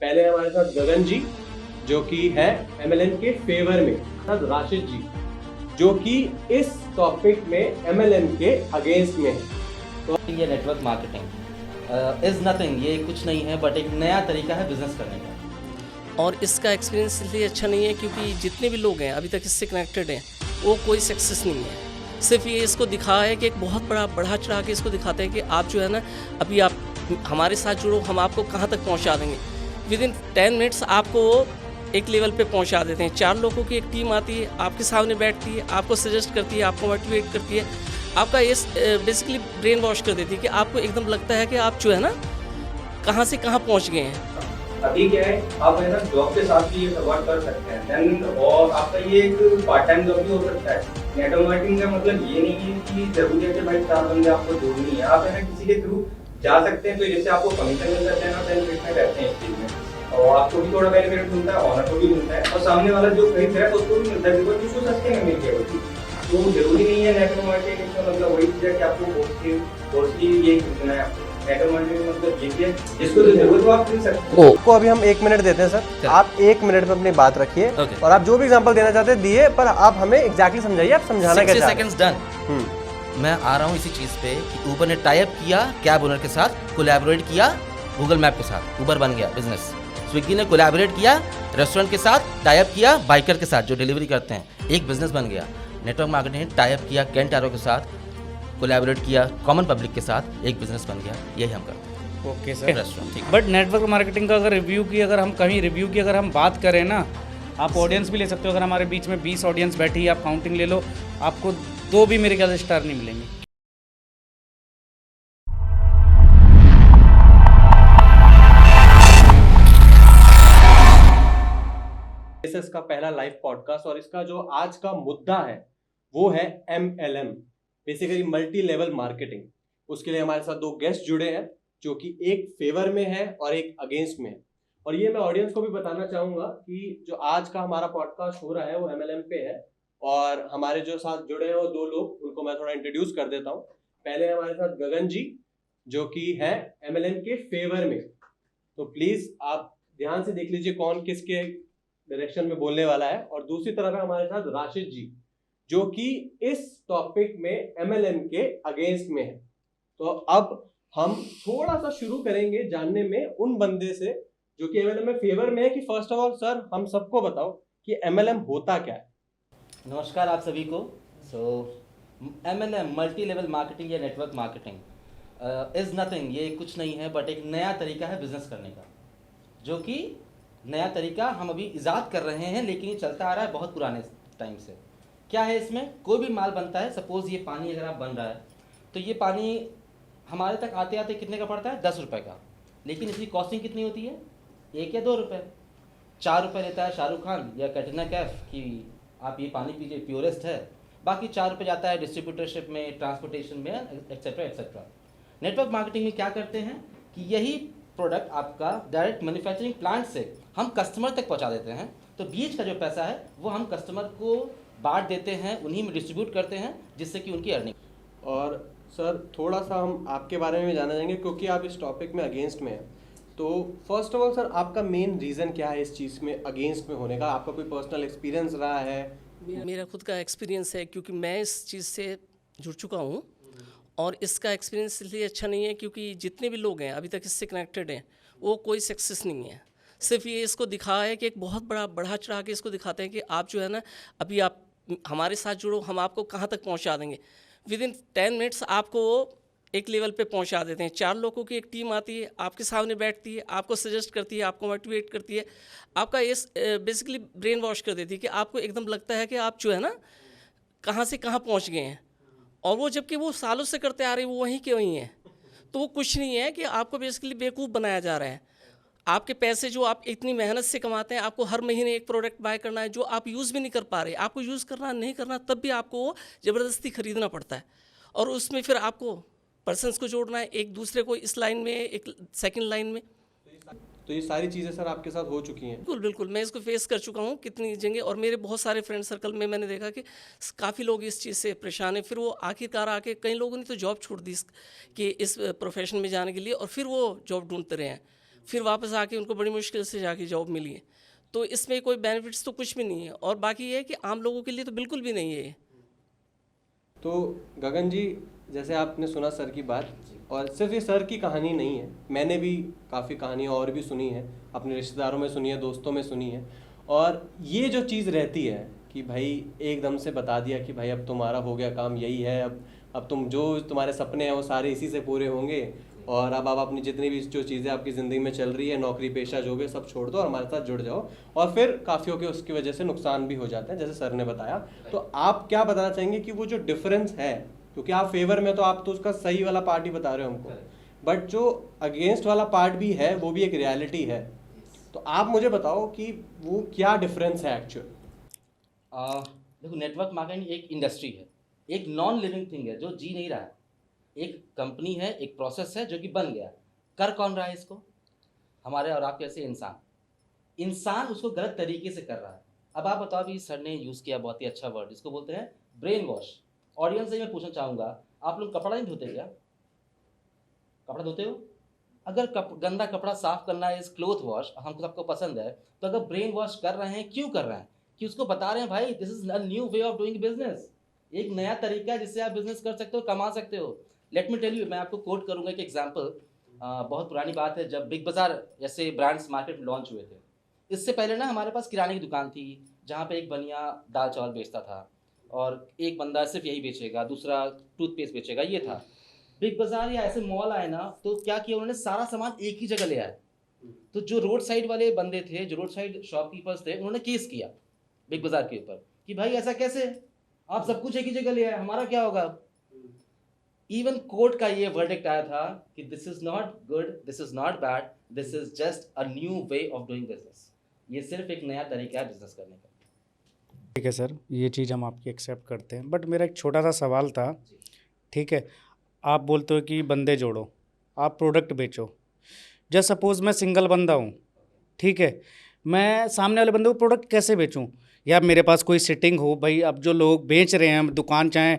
पहले हमारे साथ गगन जी जो कि है MLM के फेवर में, साथ राशिद जी जो कि इस टॉपिक में MLM के अगेंस्ट में है। तो ये नेटवर्क मार्केटिंग इज नथिंग, ये कुछ नहीं है बट एक नया तरीका है बिजनेस करने का। और इसका एक्सपीरियंस इसलिए अच्छा नहीं है क्योंकि जितने भी लोग हैं अभी तक इससे कनेक्टेड हैं वो कोई सक्सेस नहीं है। सिर्फ ये इसको दिखा है कि एक बहुत बड़ा बढ़ा चढ़ा के इसको दिखाते हैं कि आप जो है ना अभी आप हमारे साथ जुड़ो, हम आपको कहाँ तक पहुँचा देंगे। विद इन 10 मिनट्स आपको एक लेवल पे पहुँचा देते हैं। 4 लोगों की एक टीम आती है, आपके सामने बैठती है, आपको सजेस्ट करती है, आपको मोटिवेट करती है, आपका ये बेसिकली ब्रेन वॉश कर देती है कि आपको एकदम लगता है कि आप जो है ना कहाँ से कहाँ पहुँच गए हैं। अभी क्या है, आप है ना जॉब के साथ भी ये वर्क कर सकते हैं देन, और आपका ये एक पार्ट टाइम जॉब भी हो सकता है। नेटवर्क मार्केटिंग का मतलब ये नहीं है कि जरूरी है कि भाई 4 बंदे आपको जोड़नी है। आप है ना किसी के थ्रू जा सकते हैं, तो जैसे आपको कमीशन मिल जाता है ना, बेनिफिट में रहते हैं इस चीज में, और आपको भी थोड़ा बेनिफिट मिलता है, ऑनर को भी मिलता है, और सामने वाला जो खरीद रहा है उसको भी मिलता है, बिकॉज उसको सस्ते में मिल गया वो चीज। तो जरूरी नहीं है नेटवर्क मार्केटिंग का मतलब वही चीज है कि आपको कॉस्टली ये खरीदना है। आपको नेटवर्क मार्केटिंग मतलब ये है जिसको जो जरूरत हो आप खरीद सकते हो। को अभी हम 1 मिनट देते हैं सर, आप 1 मिनट में अपनी बात रखिए Okay. और आप जो भी एग्जांपल देना चाहते हैं दिए, पर आप हमें एग्जैक्टली समझाइए, आप समझाना क्या 60 चाहते हैं। Seconds done. मैं आ रहा हूँ इसी चीज़ पे कि ऊबर ने टाई अप किया कैब ओनर के साथ, कोलैबोरेट किया गूगल मैप के साथ, ऊबर बन गया बिजनेस। स्विगी ने कोलैबोरेट किया रेस्टोरेंट के साथ, टाई अप किया बाइकर के साथ जो डिलीवरी करते हैं, एक बिजनेस बन गया। नेटवर्क मार्केटिंग ने टाई अप किया कैंट एरो के साथ, कोलैबोरेट किया कॉमन पब्लिक के साथ, एक बिजनेस बन गया। यही हम करते हैं। Okay sir. रेस्टोरेंट ठीक। बट नेटवर्क मार्केटिंग का अगर रिव्यू की अगर हम बात करें ना, आप ऑडियंस भी ले सकते हो। अगर हमारे बीच में 20 ऑडियंस बैठी है, आप काउंटिंग ले लो, आपको 2 भी मेरे ख्याल से स्टार नहीं मिलेंगे। इसका पहला लाइव पॉडकास्ट और इसका जो आज का मुद्दा है वो है MLM, basically multi level marketing. उसके लिए हमारे साथ 2 गेस्ट जुड़े हैं जो कि एक फेवर में है और एक अगेंस्ट में है। और ये मैं ऑडियंस को भी बताना चाहूंगा कि जो आज का हमारा पॉडकास्ट हो रहा है वो MLM पे है, और हमारे जो साथ जुड़े हैं वो 2 लोग, उनको मैं थोड़ा इंट्रोड्यूस कर देता हूँ। पहले हमारे साथ गगन जी जो कि है MLM के फेवर में, तो प्लीज आप ध्यान से देख लीजिए कौन किसके डायरेक्शन में बोलने वाला है। और दूसरी तरफ है हमारे साथ राशिद जी जो कि इस टॉपिक में MLM के अगेंस्ट में है। तो अब हम थोड़ा सा शुरू करेंगे जानने में उन बंदे से जो कि MLM में फेवर में है कि फर्स्ट ऑफ ऑल सर हम सबको बताओ कि MLM होता क्या है। नमस्कार आप सभी को। MLM मल्टी लेवल मार्केटिंग या नेटवर्क मार्केटिंग इज नथिंग, ये कुछ नहीं है बट एक नया तरीका है बिजनेस करने का, जो कि नया तरीका हम अभी इजाद कर रहे हैं, लेकिन ये चलता आ रहा है बहुत पुराने टाइम से। क्या है इसमें, कोई भी माल बनता है, सपोज ये पानी अगर आप बन रहा है तो ये पानी हमारे तक आते आते कितने का पड़ता है, 10 रुपये का, लेकिन इसकी कॉस्टिंग कितनी होती है, 1 या 2 रुपये। 4 रुपये लेता है शाहरुख खान या कैटरीना कैफ कि आप ये पानी पीजिए प्योरेस्ट है, बाकी 4 रुपये जाता है डिस्ट्रीब्यूटरशिप में, ट्रांसपोर्टेशन में, एक्सेट्रा एक्सेट्रा। नेटवर्क मार्केटिंग में क्या करते हैं कि यही प्रोडक्ट आपका डायरेक्ट मैन्युफैक्चरिंग प्लांट से हम कस्टमर तक पहुंचा देते हैं, तो बीच का जो पैसा है वो हम कस्टमर को बांट देते हैं, उन्हीं में डिस्ट्रीब्यूट करते हैं, जिससे कि उनकी अर्निंग। और सर थोड़ा सा हम आपके बारे में भी जानना चाहेंगे क्योंकि आप इस टॉपिक में अगेंस्ट में हैं। तो फर्स्ट ऑफ ऑल सर आपका मेन रीज़न क्या है इस चीज़ में अगेंस्ट में होने का? आपका कोई पर्सनल एक्सपीरियंस रहा है? मेरा खुद का एक्सपीरियंस है क्योंकि मैं इस चीज़ से जुड़ चुका हूँ। और इसका एक्सपीरियंस इसलिए अच्छा नहीं है क्योंकि जितने भी लोग हैं अभी तक इससे कनेक्टेड हैं वो कोई सक्सेस नहीं है। सिर्फ ये इसको दिखा है कि एक बहुत बड़ा बढ़ा चढ़ा के इसको दिखाते हैं कि आप जो है ना अभी आप हमारे साथ जुड़ो, हम आपको कहाँ तक पहुँचा देंगे। विद इन 10 मिनट्स आपको एक लेवल पे पहुंचा देते हैं। 4 लोगों की एक टीम आती है, आपके सामने बैठती है, आपको सजेस्ट करती है, आपको मोटिवेट करती है, आपका ये बेसिकली ब्रेन वॉश कर देती है कि आपको एकदम लगता है कि आप जो है ना कहाँ से कहाँ पहुंच गए हैं। और वो जबकि वो सालों से करते आ रहे हैं, वो वहीं के वहीं हैं। तो वो कुछ नहीं है कि आपको बेसिकली बेवकूफ़ बनाया जा रहा है। आपके पैसे जो आप इतनी मेहनत से कमाते हैं, आपको हर महीने एक प्रोडक्ट बाय करना है जो आप यूज़ भी नहीं कर पा रहे। आपको यूज़ करना नहीं करना तब भी आपको वो ज़बरदस्ती ख़रीदना पड़ता है, और उसमें फिर आपको पर्सन्स को जोड़ना है, एक दूसरे को इस लाइन में, एक सेकंड लाइन में। तो ये सारी चीज़ें सर आपके साथ हो चुकी हैं? बिल्कुल बिल्कुल, मैं इसको फेस कर चुका हूँ कितनी जगह, और मेरे बहुत सारे फ्रेंड सर्कल में मैंने देखा कि काफ़ी लोग इस चीज़ से परेशान हैं। फिर वो आखिरकार आके कई लोगों ने तो जॉब छोड़ दी कि इस प्रोफेशन में जाने के लिए, और फिर वो जॉब ढूंढते रहे हैं। फिर वापस आके उनको बड़ी मुश्किल से जाके जॉब मिली है। तो इसमें कोई बेनिफिट्स तो कुछ भी नहीं है, और बाकी ये है कि आम लोगों के लिए तो बिल्कुल भी नहीं है ये। तो गगन जी, जैसे आपने सुना सर की बात, और सिर्फ ये सर की कहानी नहीं है, मैंने भी काफ़ी कहानियाँ और भी सुनी है, अपने रिश्तेदारों में सुनी है, दोस्तों में सुनी है। और ये जो चीज़ रहती है कि भाई एकदम से बता दिया कि भाई अब तुम्हारा हो गया काम, यही है, अब तुम जो तुम्हारे सपने हैं वो सारे इसी से पूरे होंगे, और अब आप अपनी जितनी भी जो चीज़ें आपकी ज़िंदगी में चल रही है, नौकरी पेशा जो भी, सब छोड़ दो और हमारे साथ जुड़ जाओ। और फिर काफ़ियों के उसकी वजह से नुकसान भी हो जाते हैं, जैसे सर ने बताया। तो आप क्या बताना चाहेंगे कि वो जो डिफरेंस है, क्योंकि आप फेवर में तो आप तो उसका सही वाला पार्ट ही बता रहे हो हमको, बट जो अगेंस्ट वाला पार्ट भी है वो भी एक रियलिटी है। तो आप मुझे बताओ कि वो क्या डिफरेंस है एक्चुअल। देखो, नेटवर्क मार्केटिंग एक इंडस्ट्री है, एक नॉन लिविंग थिंग है जो जी नहीं रहा है। एक कंपनी है, एक प्रोसेस है जो कि बन गया। कर कौन रहा है इसको? हमारे और आपके ऐसे इंसान उसको गलत तरीके से कर रहा है। अब आप बताओ, अभी सर ने यूज़ किया बहुत ही अच्छा वर्ड, जिसको बोलते हैं ब्रेन वॉश। ऑडियंस से मैं पूछना चाहूँगा, आप लोग कपड़ा नहीं धोते क्या? कपड़ा धोते हो? अगर गंदा कपड़ा साफ करना इज क्लोथ वॉश, हमको सबको पसंद है, तो अगर ब्रेन वॉश कर रहे हैं, क्यों कर रहे हैं? कि उसको बता रहे हैं भाई this is a new way of doing business, एक नया तरीका है जिससे आप बिजनेस कर सकते हो, कमा सकते हो। लेट मी टेल यू, मैं आपको कोट करूंगा एक एग्जांपल। बहुत पुरानी बात है, जब बिग बाजार जैसे ब्रांड्स मार्केट में लॉन्च हुए थे, इससे पहले ना हमारे पास किराने की दुकान थी, जहाँ पे एक बनिया दाल चावल बेचता था और एक बंदा सिर्फ यही बेचेगा, दूसरा टूथपेस्ट बेचेगा, ये था। बिग बाजार या ऐसे मॉल आए ना, तो क्या किया उन्होंने, सारा सामान एक ही जगह ले आए। तो जो रोड साइड वाले बंदे थे, जो रोड साइड शॉपकीपर्स थे, उन्होंने केस किया बिग बाजार के ऊपर कि भाई ऐसा कैसे, आप सब कुछ एक ही जगह ले आए, हमारा क्या होगा। इवन कोर्ट का ये वर्डिक्ट आया था कि this is not good, this is not bad, this is just a new way of doing business. ये सिर्फ एक नया तरीका है बिजनेस करने का। ठीक है सर, ये चीज़ हम आपकी एक्सेप्ट करते हैं, बट मेरा एक छोटा सा सवाल था। ठीक है, आप बोलते हो कि बंदे जोड़ो, आप प्रोडक्ट बेचो। जस्ट सपोज़ मैं सिंगल बंदा हूँ, ठीक है, मैं सामने वाले बंदे को प्रोडक्ट कैसे बेचूँ? या मेरे पास कोई सिटिंग हो, भाई अब जो लोग बेच रहे हैं दुकान, चाहे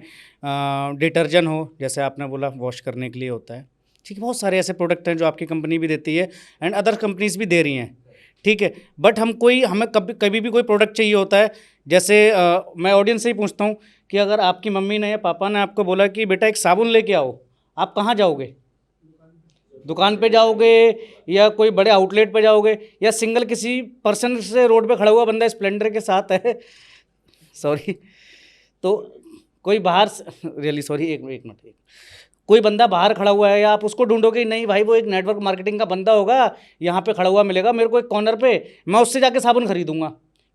डिटर्जेंट हो, जैसे आपने बोला वॉश करने के लिए होता है, ठीक है, बहुत सारे ऐसे प्रोडक्ट हैं जो आपकी कंपनी भी देती है एंड अदर कंपनीज भी दे रही हैं, ठीक है। बट हमें कभी भी कोई प्रोडक्ट चाहिए होता है, जैसे मैं ऑडियंस से ही पूछता हूँ कि अगर आपकी मम्मी ने या पापा ने आपको बोला कि बेटा एक साबुन लेके आओ, आप कहाँ जाओगे? दुकान पे जाओगे या कोई बड़े आउटलेट पे जाओगे, या सिंगल किसी पर्सन से रोड पे खड़ा हुआ बंदा स्प्लेंडर के साथ है सॉरी, तो कोई बाहर रियली सॉरी, एक मिनट, कोई बंदा बाहर खड़ा हुआ है, या आप उसको ढूंढोगे नहीं भाई वो एक नेटवर्क मार्केटिंग का बंदा होगा, यहाँ पे खड़ा हुआ मिलेगा मेरे को एक कॉर्नर पे, मैं उससे जाके साबुन खरीदूंगा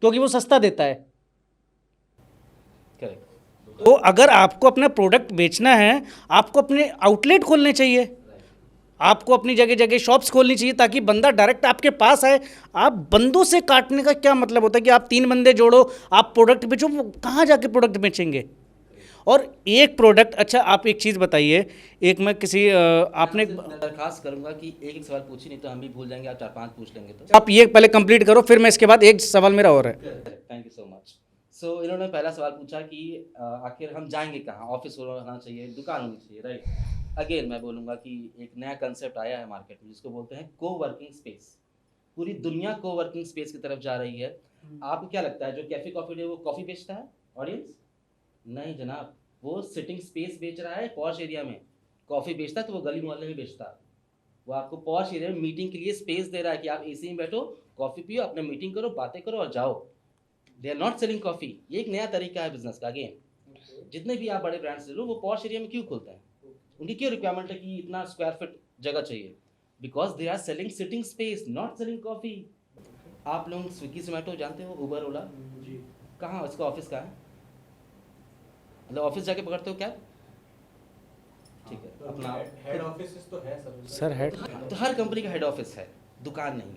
क्योंकि वो सस्ता देता है। तो अगर आपको अपना प्रोडक्ट बेचना है, आपको अपने आउटलेट खोलने चाहिए, आपको अपनी जगह जगह शॉप्स खोलनी चाहिए ताकि बंदा डायरेक्ट आपके पास आए। आप बंदों से काटने का क्या मतलब होता है कि आप 3 बंदे जोड़ो, आप प्रोडक्ट बेचो, वो कहाँ जाके प्रोडक्ट बेचेंगे? और एक प्रोडक्ट, अच्छा आप एक चीज़ बताइए, एक मैं किसी आपने दरखास्त करूंगा कि एक सवाल पूछी, नहीं तो हम भी भूल जाएंगे, आप 4-5 पूछ लेंगे। तो आप ये पहले कंप्लीट करो, फिर मैं इसके बाद एक सवाल मेरा और है। Thank you so much. So इन्होंने पहला सवाल पूछा कि आखिर हम जाएंगे कहाँ, ऑफिस होना चाहिए, दुकान होनी चाहिए, राइट। अगेन मैं बोलूँगा कि एक नया कंसेप्ट आया है मार्केट में जिसको बोलते हैं को वर्किंग स्पेस। पूरी दुनिया को वर्किंग स्पेस की तरफ जा रही है। आपको क्या लगता है जो कैफे कॉफी डे वो कॉफ़ी बेचता है ऑडियंस? नहीं जनाब, वो सिटिंग स्पेस बेच रहा है पॉश एरिया में। कॉफ़ी बेचता तो वो गली मोहल्ले में बेचता, वो आपको पॉश एरिया में मीटिंग के लिए स्पेस दे रहा है कि आप एसी में बैठो, कॉफ़ी पियो, अपना मीटिंग करो, बातें करो और जाओ। They are not selling coffee. ये एक नया तरीका है बिजनेस का। अगेन जितने भी आप बड़े ब्रांड्स ले लो, वो पॉश एरिया में क्यों खोलते हैं? उनकी क्यों रिक्वायरमेंट है कि इतना स्क्वायर फीट जगह चाहिए? Because they are selling sitting space, not selling coffee. आप लोग स्विगी जोमेटो जानते हो, उबर ओला, कहाँ उसका ऑफिस कहाँ है? मतलब ऑफिस जाके पकड़ते हो क्या? ठीक है, अपना हेड ऑफिस तो है सर, हेड तो हर कंपनी का हेड ऑफिस है, दुकान नहीं।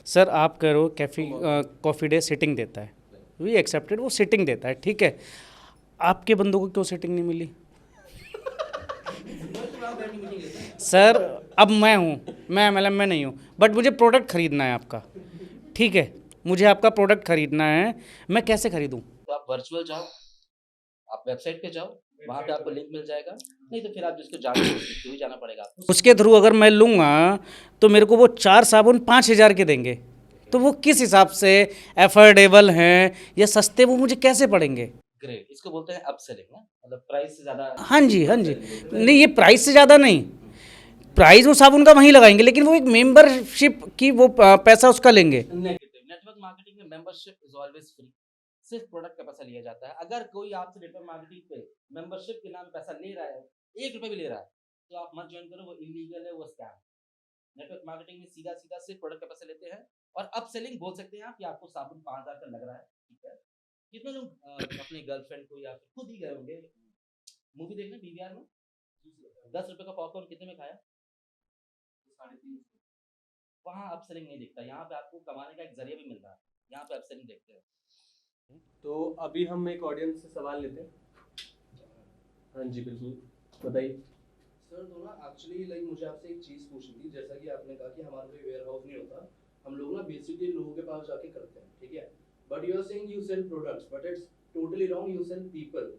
सर आप कह रहे हो कॉफ़ी डे सिटिंग देता है, वी एक्सेप्टेड, वो सिटिंग देता है, ठीक है। आपके बंदों को क्यों सिटिंग नहीं मिली? सर अब मैं हूँ, मैं MLM में नहीं हूँ, बट मुझे प्रोडक्ट खरीदना है आपका, ठीक है, मुझे आपका प्रोडक्ट खरीदना है, मैं कैसे खरीदूँ? तो आप वर्चुअल जाओ, आप वेबसाइट पे जाओ, वहाँ पे आपको लिंक मिल जाएगा, नहीं तो फिर आप जिसको जानते हो उसके थ्रू ही जाना पड़ेगा आपको। उसके थ्रू अगर मैं लूँगा तो मेरे को वो 4 साबुन 5,000 के देंगे, तो वो किस हिसाब से अफोर्डेबल हैं या सस्ते, वो मुझे कैसे पड़ेंगे? ग्रेट, इसको बोलते हैं अपसेलिंग ना, मतलब प्राइस से ज़्यादा। हाँ जी, हाँ जी। नहीं, ये प्राइस से ज़्यादा नहीं, प्राइस वो साबुन का वहीं लगाएंगे, लेकिन वो एक मेंबरशिप की वो पैसा उसका लेंगे। नेगेटिव, नेटवर्क मार्केटिंग में मेंबरशिप इज ऑलवेज फ्री, सिर्फ प्रोडक्ट का पैसा लिया जाता है। अगर कोई आपसे नेटवर्क मार्केटिंग पे मेंबरशिप के नाम पे पैसा ले रहा है, 1 रुपये भी ले रहा है, तो आप मत ज्वाइन करो, वो इलीगल है, वो स्कैम। नेटवर्क मार्केटिंग में सीधा सीधा सिर्फ प्रोडक्ट का पैसा लेते हैं। और अपसेलिंग बोल सकते हैं आप कि आपको साबुन 5,000 का लग रहा है, ठीक है। कितने लोग अपने गर्लफ्रेंड को या फिर खुद ही गए होंगे मूवी देखने पीवीआर में, 10 रुपये का पॉपकॉर्न कितने में खाया? 3.5। वहाँ अपसेलिंग नहीं दिखता, यहाँ पे आपको कमाने का एक जरिया भी मिल रहा है, यहाँ पे अपसेलिंग देखते हैं। तो अभी हम एक ऑडियंस से सवाल लेते हैं। हाँ जी बिल्कुल, बताइए सर। तो ना एक्चुअली लाइक मुझे आपसे एक चीज़ पूछनी थी, जैसा कि आपने कहा कि हमारा कोई वेयर हाउस नहीं होता, हम लोग ना बेसिकली लोगों के पास जाके करते हैं, ठीक है। But you are saying you sell products, but it's totally wrong, you sell people.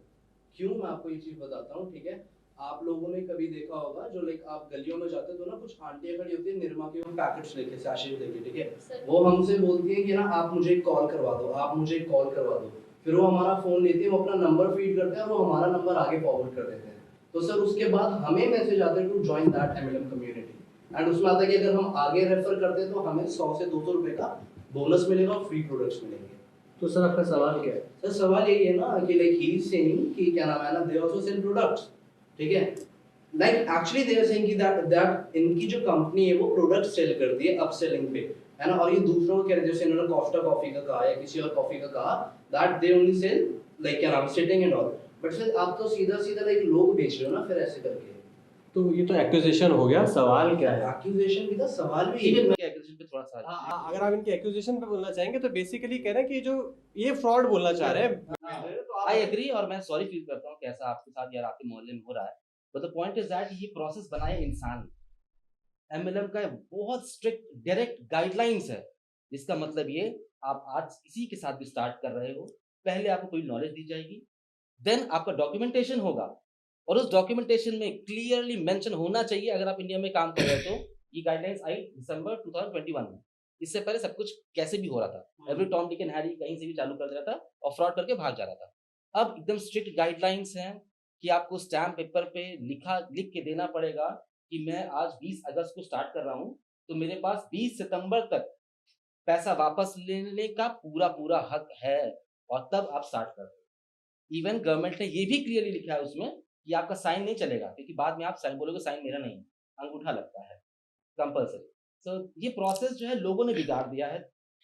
क्यों, मैं आपको ये चीज़ बताता हूँ, ठीक है। आप लोगों ने कभी देखा होगा जो लाइक आप गलियों में जाते हो तो ना कुछ आंटियाँ खड़ी होती है निरमा के पैकेट्स लेके, सैशे लेके, ठीक है। वो हमसे बोलती है कि ना आप मुझे एक कॉल करवा दो, आप मुझे एक कॉल करवा दो। फिर वो हमारा फ़ोन लेते हैं, वो अपना नंबर फीड करते हैं और वो हमारा नंबर आगे फॉरवर्ड कर देते हैं। तो सर उसके बाद हमें मैसेज आता है to join that MLM community, and उसमें आता है कि अगर हम आगे रेफर करते हैं तो हमें 100 से 200 रुपए का बोनस मिलेगा और फ्री प्रोडक्ट्स मिलेंगे। तो सर आपका सवाल क्या है? सर सवाल यही है ना कि लाइक ही इज सेइंग कि क्या नाम है ना, दे आल्सो सेल प्रोडक्ट्स, ठीक है। Like actually they are saying कि दैट इनकी जो कंपनी है वो प्रोडक्ट सेल करती है अपसेलिंग पे, है ना। और ये दूसरों को कह रहे हैं, जैसे इन्होंने कॉस्टा कॉफी का कहा या किसी और कॉफी का कहा, that they only sell like क्या नाम sitting and all. But sir आप तो सीधा सीधा लाइक लोग बेच रहे हो ना फिर ऐसे करके। तो ये तो एक्यूजेशन हो गया, सवाल क्या है? एक्यूजेशन भी था, सवाल भी इवन है। मैं एक्विजिशन पे थोड़ा सा अगर आप इनके एक्यूजेशन पे बोलना चाहेंगे तो बेसिकली कह रहे हैं कि जो ये फ्रॉड बोलना चाह रहे हैं। आई एग्री, और मैं सॉरी फील करता हूँ कि ऐसा आपके साथ यार आपके मोहल्ले में हो रहा है। But the point is that ये प्रोसेस बनाए इंसान, एमएलएम का बहुत स्ट्रिक्ट डायरेक्ट गाइडलाइंस है, जिसका मतलब ये आप आज किसी के साथ भी स्टार्ट कर रहे हो, पहले आपको कोई नॉलेज दी जाएगी, देन आपका डॉक्यूमेंटेशन होगा, और उस डॉक्यूमेंटेशन में क्लियरली मेंशन होना चाहिए। अगर आप इंडिया में काम कर रहे हो तो ये गाइडलाइंस आई दिसंबर 2021 में, इससे पहले सब कुछ कैसे भी हो रहा था, every Tom Dick and Harry कहीं से भी चालू कर दे रहा था और फ्रॉड करके भाग जा रहा था। अब एकदम स्ट्रिक्ट गाइडलाइंस हैं कि आपको स्टैम्प पेपर पे लिख के देना पड़ेगा कि मैं आज 20 अगस्त को स्टार्ट कर रहा हूँ, तो मेरे पास 20 सितंबर तक पैसा वापस लेने का पूरा पूरा हक है, और तब आप स्टार्ट कर दो। इवन गवर्नमेंट ने ये भी क्लियरली लिखा है उसमें कि आपका साइन नहीं चलेगा, क्योंकि बाद में आप साइन बोलोगे साइन मेरा नहीं है, अंगूठा लगता है कंपलसरी। सो ये प्रोसेस जो है लोगों ने बिगाड़ दिया है,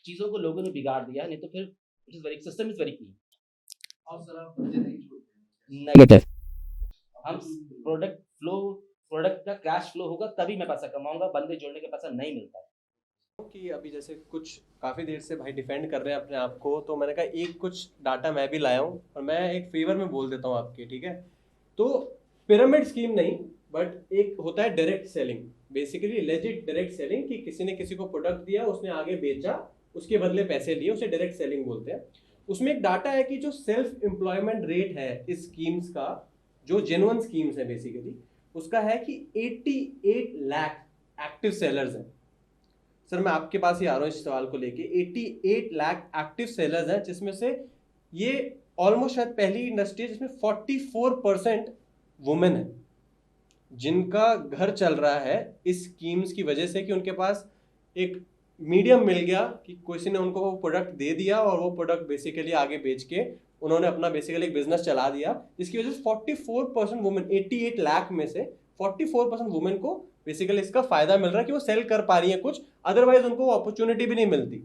चीज़ों को लोगों ने बिगाड़ दिया है, नहीं तो फिर it is very system is very clean. और सर आप मुझे नहीं छोड़ते नेगेटिव, हम प्रोडक्ट का कैश फ्लो होगा तभी मैं पैसा कमाऊंगा, बंदे जोड़ने का पैसा नहीं मिलता है। कि अभी जैसे कुछ काफ़ी देर से भाई डिफेंड कर रहे हैं अपने आप को, तो मैंने कहा एक कुछ डाटा मैं भी लाया हूँ और मैं एक फेवर में बोल देता हूँ आपके, ठीक है। तो पिरामिड स्कीम नहीं, बट एक होता है direct selling, basically legit direct selling, कि किसी ने किसी को प्रोडक्ट दिया, उसने आगे बेचा, उसके बदले पैसे लिए, उसे डायरेक्ट सेलिंग बोलते हैं। उसमें एक डाटा है कि जो सेल्फ एम्प्लॉयमेंट रेट है इस स्कीम्स का, जो जेन्युइन स्कीम्स है बेसिकली, उसका है कि 88 लाख एक्टिव सेलर्स हैं। सर मैं आपके पास ही आ रहा हूँ इस सवाल को लेके, 88 लाख एक्टिव सेलर्स हैं, जिसमें से ये ऑलमोस्ट शायद पहली इंडस्ट्री है जिसमें 44% वुमेन है, जिनका घर चल रहा है इस स्कीम्स की वजह से, कि उनके पास एक मीडियम मिल गया कि किसी ने उनको वो प्रोडक्ट दे दिया और वो प्रोडक्ट बेसिकली आगे बेच के उन्होंने अपना बेसिकली एक बिजनेस चला दिया, जिसकी वजह से 44% वुमेन, 88 लाख में से 44% वुमेन को बेसिकली इसका फायदा मिल रहा है कि वो सेल कर पा रही है कुछ, अदरवाइज उनको वो अपॉर्चुनिटी भी नहीं मिलती।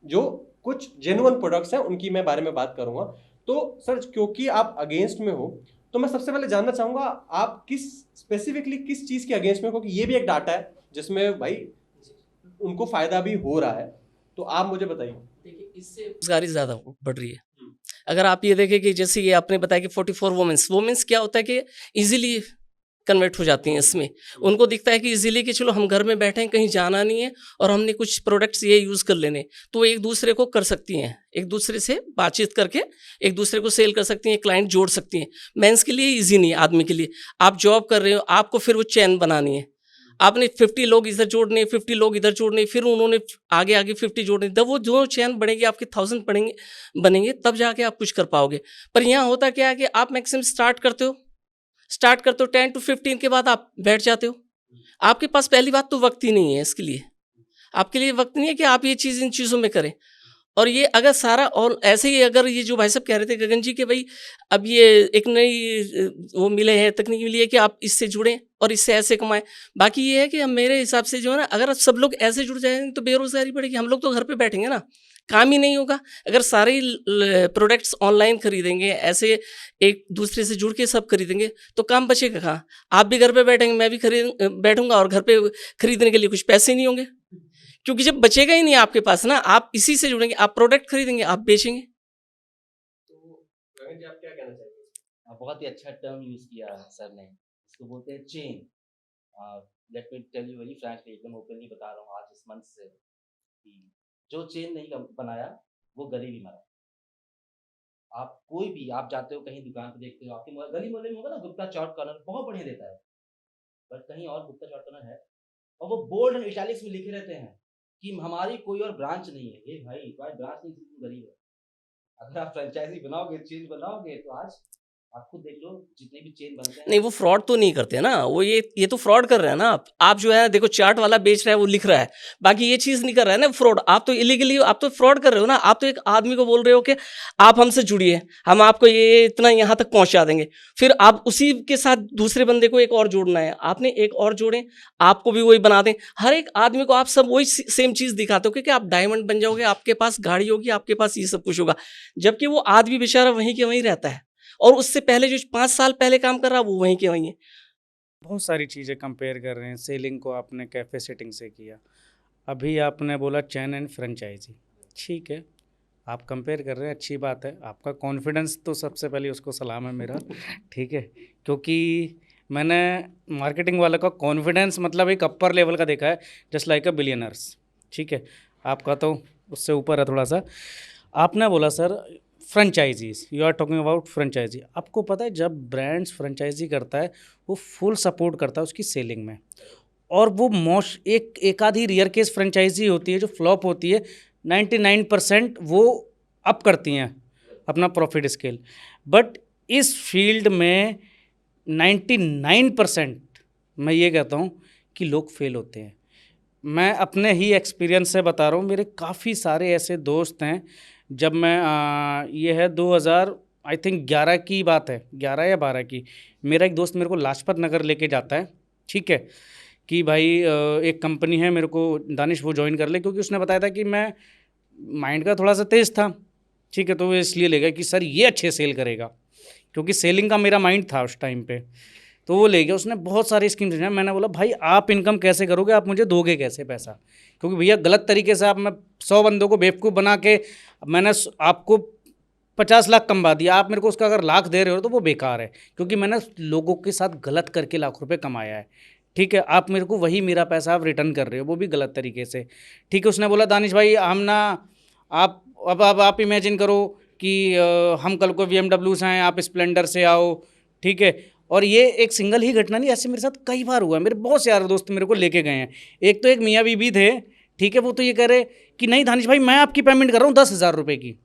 जो कुछ जेन्युइन प्रोडक्ट्स हैं उनकी मैं बारे में बात करूंगा। तो सर क्योंकि आप अगेंस्ट में हो, तो मैं सबसे पहले जानना चाहूंगा आप स्पेसिफिकली किस चीज़ के अगेंस्ट में हो, क्योंकि ये भी एक डाटा है जिसमें भाई उनको फायदा भी हो रहा है, तो आप मुझे बताइए। देखिए इससे रोजगारी ज़्यादा बढ़ रही है। अगर आप ये देखें कि जैसे ये आपने बताया कि 44 वुमेंस क्या होता है कि इजीली कन्वर्ट हो जाती हैं इसमें। उनको दिखता है कि इजीली कि चलो हम घर में बैठे हैं, कहीं जाना नहीं है और हमने कुछ प्रोडक्ट्स ये यूज़ कर लेने, तो एक दूसरे को कर सकती हैं, एक दूसरे से बातचीत करके एक दूसरे को सेल कर सकती हैं, क्लाइंट जोड़ सकती हैं। मेंस के लिए इजी नहीं है, आदमी के लिए। आप जॉब कर रहे हो, आपको फिर वो चैन बनानी है, आपने 50 लोग इधर जोड़ने, 50 लोग इधर जोड़ने, फिर उन्होंने आगे आगे 50 जोड़ने, तब वो जो चैन बढ़ेगी आपके 1000 बनेंगे, तब जाके आप कुछ कर पाओगे। पर यहाँ होता क्या है कि आप मैक्सिमम स्टार्ट करते हो 10 to 15 के बाद आप बैठ जाते हो। आपके पास पहली बात तो वक्त ही नहीं है इसके लिए, आपके लिए वक्त नहीं है कि आप ये चीज़ इन चीज़ों में करें। और ये अगर सारा, और ऐसे ही अगर ये जो भाई साहब कह रहे थे गगन जी के भाई अब ये एक नई वो मिले हैं, तकनीक मिली है कि आप इससे जुड़ें और इससे ऐसे कमाएं। बाकी ये है कि हम, मेरे हिसाब से जो है ना, अगर सब लोग ऐसे जुड़ जाएंगे तो बेरोजगारी बढ़ेगी, हम लोग तो घर पे बैठेंगे ना, काम ही नहीं होगा। अगर सारे प्रोडक्ट्स ऑनलाइन खरीदेंगे, ऐसे एक दूसरे से जुड़ के सब खरीदेंगे, तो काम बचेगा कहाँ? आप भी घर पे बैठेंगे, मैं भी बैठूंगा और घर पे खरीदने के लिए कुछ पैसे नहीं होंगे, क्योंकि जब बचेगा ही नहीं आपके पास ना, आप इसी से जुड़ेंगे, आप प्रोडक्ट खरीदेंगे, आप बेचेंगे। तो गगन जी, आप क्या कहना चाहेंगे? बहुत ही अच्छा टर्म यूज़ किया सर ने, इसको बोलते हैं chain. Let me tell you very frankly, एकदम ओपनली बता रहा हूँ आज इस मंच से, कि जो चेन नहीं बनाया वो गली भी मरा। आप कोई भी, आप जाते हो कहीं दुकान पे, देखते हो आपके गली मोहल्ले में होगा ना गुप्ता चाट कॉर्नर, बहुत बढ़िया देता है, बट कहीं और गुप्ता चाट कॉर्नर है और वो बोल्ड एंड इटैलिक्स में लिखे रहते हैं कि हमारी कोई और ब्रांच नहीं है। ये भाई तुम्हारी ब्रांच नहीं, तुम गरीब है। अगर आप फ्रेंचाइजी बनाओगे, चेन बनाओगे, तो आज आप खुद देख लो जितने भी चेन बनते हैं। नहीं, वो फ्रॉड तो नहीं करते ना, वो ये तो फ्रॉड कर रहे हैं ना। आप जो है देखो, चाट वाला बेच रहा है, वो लिख रहा है, बाकी ये चीज़ नहीं कर रहा है ना फ्रॉड। आप तो इलीगली, आप तो फ्रॉड कर रहे हो ना। आप तो एक आदमी को बोल रहे हो कि आप हमसे जुड़िए, हम आपको ये इतना यहाँ तक पहुँचा देंगे, फिर आप उसी के साथ दूसरे बंदे को एक और जोड़ना है, आपने एक और जोड़ें, आपको भी वही बना दें। हर एक आदमी को आप सब वही सेम चीज़ दिखाते हो कि आप डायमंड बन जाओगे, आपके पास गाड़ी होगी, आपके पास ये सब कुछ होगा, जबकि वो आदमी बेचारा वहीं के वहीं रहता है, और उससे पहले जो 5 साल पहले काम कर रहा, वो वहीं के वहीं है। बहुत सारी चीज़ें कंपेयर कर रहे हैं। सेलिंग को आपने कैफ़े सेटिंग से किया, अभी आपने बोला चैन एंड फ्रेंचाइजी, ठीक है, आप कंपेयर कर रहे हैं, अच्छी बात है। आपका कॉन्फिडेंस तो सबसे पहले उसको सलाम है मेरा, ठीक है, क्योंकि मैंने मार्केटिंग वाले का कॉन्फिडेंस मतलब एक अपर लेवल का देखा है, जस्ट लाइक अ बिलियनर्स, ठीक है, आपका तो उससे ऊपर है थोड़ा सा। आपने बोला sir franchisees, you are talking about franchisee. आपको पता है जब ब्रांड्स फ्रेंचाइजी करता है, वो फुल सपोर्ट करता है उसकी सेलिंग में, और वो मोस्ट एक आधी रियर केस फ्रेंचाइजी होती है जो फ्लॉप होती है, 99% वो अप करती हैं अपना प्रॉफिट स्केल। बट इस फील्ड में 99% मैं ये कहता हूँ कि लोग फेल होते हैं। मैं अपने ही एक्सपीरियंस से बता रहा हूँ, मेरे काफ़ी सारे ऐसे दोस्त हैं। जब मैं ये है 2000 आई थिंक 11 की बात है, 11 या 12 की, मेरा एक दोस्त मेरे को लाजपत नगर लेके जाता है, ठीक है, कि भाई एक कंपनी है, मेरे को दानिश वो ज्वाइन कर ले, क्योंकि उसने बताया था कि मैं माइंड का थोड़ा सा तेज़ था, ठीक है, तो वो इसलिए ले गया कि सर ये अच्छे सेल करेगा, क्योंकि सेलिंग का मेरा माइंड था उस टाइम पे, तो वो ले गया। उसने बहुत सारी स्कीम समझाया। मैंने बोला भाई आप इनकम कैसे करोगे, आप मुझे दोगे कैसे पैसा, क्योंकि भैया गलत तरीके से आप, मैं 100 बंदों को बेवकूफ़ बना के मैंने आपको 50 लाख कमा दिया, आप मेरे को उसका अगर लाख दे रहे हो तो वो बेकार है, क्योंकि मैंने लोगों के साथ गलत करके लाख रुपए कमाया है, ठीक है, आप मेरे को वही मेरा पैसा आप रिटर्न कर रहे हो, वो भी गलत तरीके से, ठीक है। उसने बोला दानिश भाई हम ना, आप अब आप इमेजिन करो कि हम कल को BMW से आए, आप स्प्लेंडर से आओ, ठीक है, और ये एक सिंगल ही घटना नहीं, ऐसे मेरे साथ कई बार हुआ है। मेरे बहुत से यार दोस्त मेरे को लेके गए हैं। एक तो एक मियाँ बीबी थे, ठीक है, वो तो ये कह रहे कि नहीं दानिश भाई मैं आपकी पेमेंट कर रहा हूँ 10,000 रुपये की,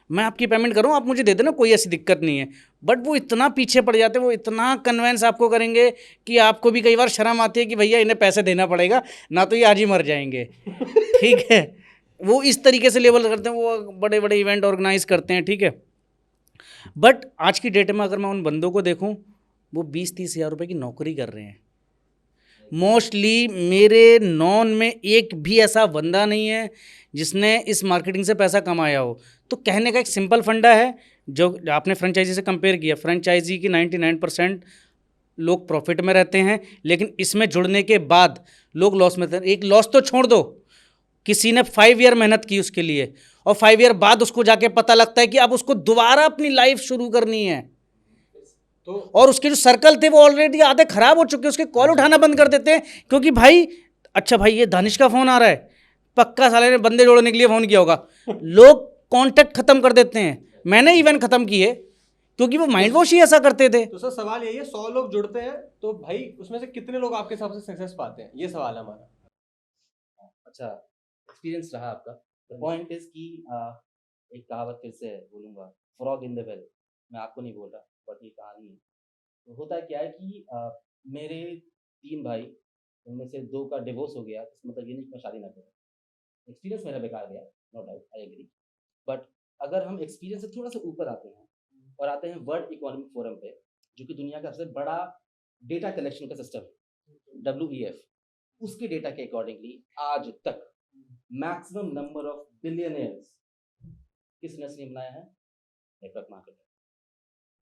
मैं आपकी पेमेंट कर रहा हूँ, आप मुझे दे देना, कोई ऐसी दिक्कत नहीं है। बट वो इतना पीछे पड़ जाते हैं, वो इतना कन्वेंस आपको करेंगे कि आपको भी कई बार शर्म आती है कि भैया इन्हें पैसे देना पड़ेगा, ना तो ये आज ही मर जाएंगे, ठीक है। वो इस तरीके से लेवल करते हैं, वो बड़े बड़े इवेंट ऑर्गेनाइज करते हैं, ठीक है। बट आज की डेट में अगर मैं उन बंदों को देखूं, वो 20-30 हज़ार रुपये की नौकरी कर रहे हैं। मोस्टली मेरे नॉन में एक भी ऐसा बंदा नहीं है जिसने इस मार्केटिंग से पैसा कमाया हो। तो कहने का एक सिंपल फंडा है, जो आपने फ्रेंचाइजी से कंपेयर किया, फ्रेंचाइजी की 99% लोग प्रॉफिट में रहते हैं, लेकिन इसमें जुड़ने के बाद लोग लॉस में रहते हैं। एक लॉस तो छोड़ दो, किसी ने 5 ईयर मेहनत की उसके लिए, और 5 ईयर बाद उसको जाके पता लगता है कि अब उसको दोबारा अपनी लाइफ शुरू करनी है। तो और उसके जो सर्कल थे वो ऑलरेडी आधे खराब हो चुके हैं, उसके कॉल उठाना बंद कर देते हैं क्योंकि भाई अच्छा भाई ये दानिश का फ़ोन आ रहा है, पक्का साले ने बंदे जोड़ने के लिए फ़ोन किया होगा। लोग कांटेक्ट ख़त्म कर देते हैं, मैंने इवन ख़त्म किए क्योंकि वो माइंड वॉश ही ऐसा करते थे। तो सर सवाल यही है, 100 लोग जुड़ते हैं तो भाई उसमें से कितने लोग आपके हिसाब से सक्सेस पाते हैं, ये सवाल है हमारा। अच्छा एक्सपीरियंस रहा आपका। द पॉइंट इज कि एक कहावत फिर से बोलूँगा, फ्रॉग इन द वेल। मैं आपको नहीं बोल रहा बट ये कहानी है। तो होता क्या है कि मेरे 3 भाई, उनमें से 2 का डिवोर्स हो गया, इसका मतलब ये नहीं कि मैं शादी ना करूँ। एक्सपीरियंस मेरा बेकार गया, no doubt, I agree. But अगर हम एक्सपीरियंस से थोड़ा सा ऊपर आते हैं और आते हैं वर्ल्ड इकोनॉमिक फोरम पे, जो कि दुनिया का सबसे बड़ा डेटा कलेक्शन का सिस्टम है, WEF, उसके डेटा के अकॉर्डिंगली आज तक मैक्सिमम नंबर ऑफ बिलियनियर्स किस इंडस्ट्री ने बनाया है? Network marketing.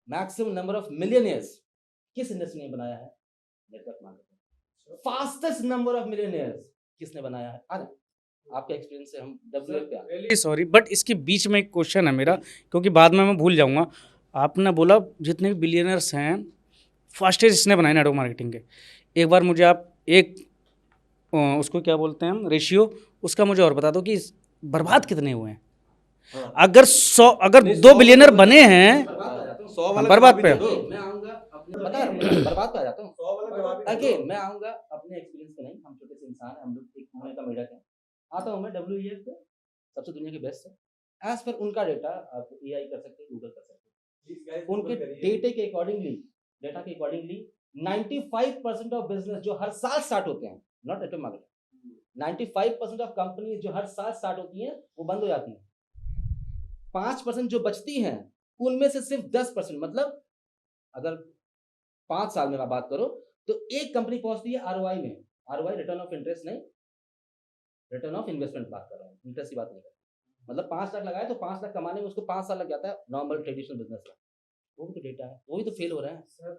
Maximum number of millionaires किस इंडस्ट्री ने बनाया है? Network marketing. Fastest number of millionaires किसने बनाया है? आ आपके एक्सपीरियंस से हम WEF पे सॉरी बट इसके बीच में एक क्वेश्चन है मेरा, क्योंकि बाद में मैं भूल जाऊंगा। आपने बोला जितने भी बिलियनर्स हैं फास्टेस्ट इसने बनाए नेटवर्क मार्केटिंग के। एक बार मुझे आप एक उसको क्या बोलते हैं हम, रेशियो, उसका मुझे और बता दो कि बर्बाद कितने हुए हैं। अगर 2 बिलियनर बने हैं, 100 वाला बर्बाद जवाब पे। ही दे दो। मैं आऊंगा अपने बता रहा हूँ, बर्बाद पे आ जाता हूँ। 100 वाला जवाब ही दे ताकि दो। मैं आऊंगा अपने एक्सपीरियंस पे नहीं, हम छोटे से इंसान हैं, हम लोग एक कुएं का मेढक है। आता हूँ मैं WEF पे, सबसे दुनिया के बेस्ट है। एज पर उनका डेटा आप AI कर सकते हैं, गूगल कर सकते हैं। उनके डेटा के अकॉर्डिंगली 95% ऑफ बिजनेस जो हर साल स्टार्ट होते हैं, not network marketing, 95% of companies जो हर साल स्टार्ट होती हैं वो बंद हो जाती हैं। 5% जो बचती हैं उनमें से सिर्फ 10%, मतलब अगर 5 साल में मैं बात करूं तो एक कंपनी पहुंचती है ROI में, ROI रिटर्न ऑफ इंटरेस्ट नहीं, रिटर्न ऑफ इन्वेस्टमेंट बात कर रहा हूँ, इंटरेस्ट की बात नहीं कर रहा। मतलब 5 लाख लगाए तो 5 लाख कमाने में उसको 5 साल लग जाता है नॉर्मल ट्रेडिशनल बिजनेस में। वो भी तो डेटा है, वो भी तो फेल हो रहा है सर।